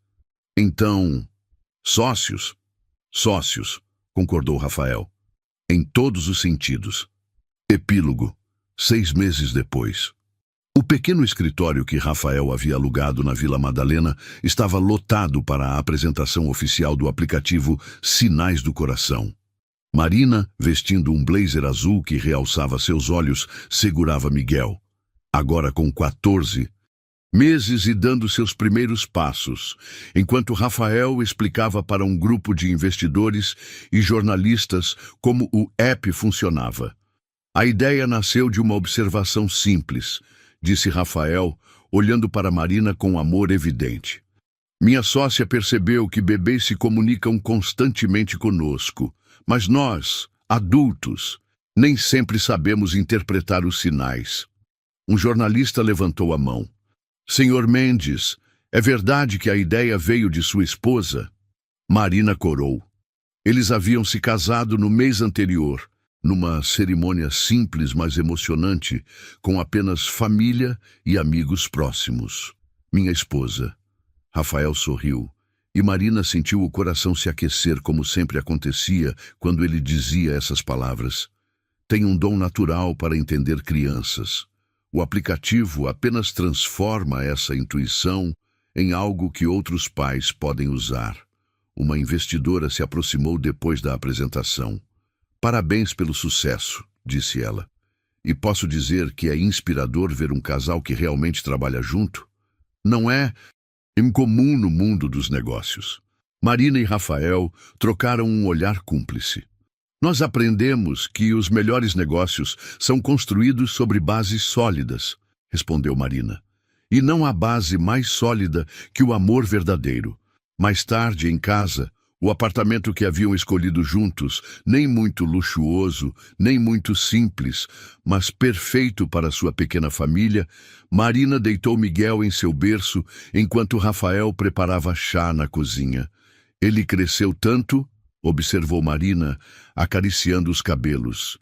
Então, sócios? Sócios, concordou Rafael. Em todos os sentidos. Epílogo. 6 meses depois. O pequeno escritório que Rafael havia alugado na Vila Madalena estava lotado para a apresentação oficial do aplicativo Sinais do Coração. Marina, vestindo um blazer azul que realçava seus olhos, segurava Miguel. Agora com 14 meses e dando seus primeiros passos, enquanto Rafael explicava para um grupo de investidores e jornalistas como o app funcionava. A ideia nasceu de uma observação simples, disse Rafael, olhando para Marina com amor evidente. Minha sócia percebeu que bebês se comunicam constantemente conosco, mas nós, adultos, nem sempre sabemos interpretar os sinais. Um jornalista levantou a mão. Senhor Mendes, é verdade que a ideia veio de sua esposa? Marina corou. Eles haviam se casado no mês anterior, numa cerimônia simples, mas emocionante, com apenas família e amigos próximos. Minha esposa. Rafael sorriu, e Marina sentiu o coração se aquecer como sempre acontecia quando ele dizia essas palavras. Tem um dom natural para entender crianças. O aplicativo apenas transforma essa intuição em algo que outros pais podem usar. Uma investidora se aproximou depois da apresentação. Parabéns pelo sucesso, disse ela. E posso dizer que é inspirador ver um casal que realmente trabalha junto? Não é incomum no mundo dos negócios. Marina e Rafael trocaram um olhar cúmplice. Nós aprendemos que os melhores negócios são construídos sobre bases sólidas, respondeu Marina. E não há base mais sólida que o amor verdadeiro. Mais tarde, em casa, o apartamento que haviam escolhido juntos, nem muito luxuoso, nem muito simples, mas perfeito para sua pequena família, Marina deitou Miguel em seu berço enquanto Rafael preparava chá na cozinha. Ele cresceu tanto, observou Marina, acariciando os cabelos.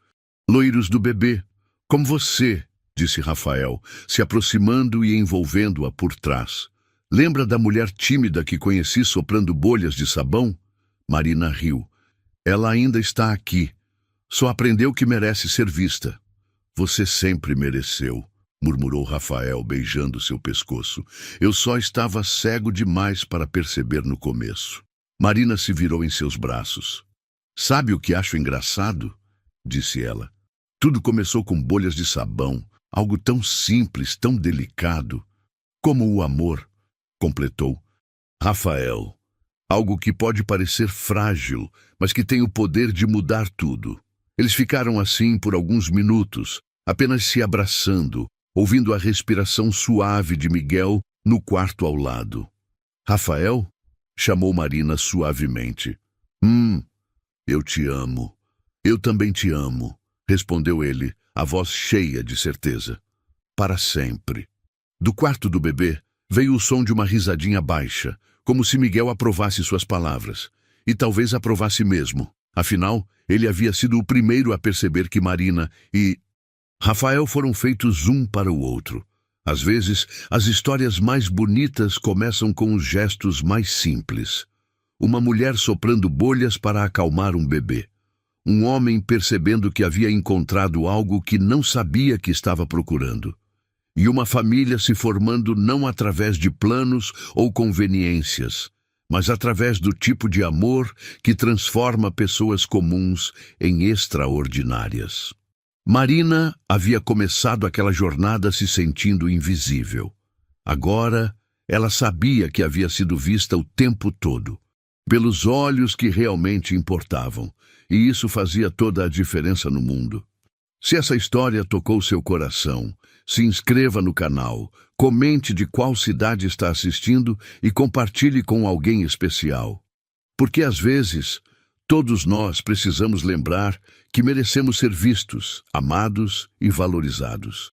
Loiros do bebê, como você, disse Rafael, se aproximando e envolvendo-a por trás. Lembra da mulher tímida que conheci soprando bolhas de sabão? Marina riu. Ela ainda está aqui. Só aprendeu que merece ser vista. Você sempre mereceu, murmurou Rafael, beijando seu pescoço. Eu só estava cego demais para perceber no começo. Marina se virou em seus braços. Sabe o que acho engraçado? Disse ela. Tudo começou com bolhas de sabão, algo tão simples, tão delicado. Como o amor, completou. Rafael. Algo que pode parecer frágil, mas que tem o poder de mudar tudo. Eles ficaram assim por alguns minutos, apenas se abraçando, ouvindo a respiração suave de Miguel no quarto ao lado. Rafael? Chamou Marina suavemente. Eu te amo. Eu também te amo, respondeu ele, a voz cheia de certeza. Para sempre. Do quarto do bebê veio o som de uma risadinha baixa, como se Miguel aprovasse suas palavras. E talvez aprovasse mesmo. Afinal, ele havia sido o primeiro a perceber que Marina e Rafael foram feitos um para o outro. Às vezes, as histórias mais bonitas começam com os gestos mais simples. Uma mulher soprando bolhas para acalmar um bebê. Um homem percebendo que havia encontrado algo que não sabia que estava procurando. E uma família se formando não através de planos ou conveniências, mas através do tipo de amor que transforma pessoas comuns em extraordinárias. Marina havia começado aquela jornada se sentindo invisível. Agora, ela sabia que havia sido vista o tempo todo, pelos olhos que realmente importavam, e isso fazia toda a diferença no mundo. Se essa história tocou seu coração, se inscreva no canal, comente de qual cidade está assistindo e compartilhe com alguém especial. Porque às vezes, todos nós precisamos lembrar que merecemos ser vistos, amados e valorizados.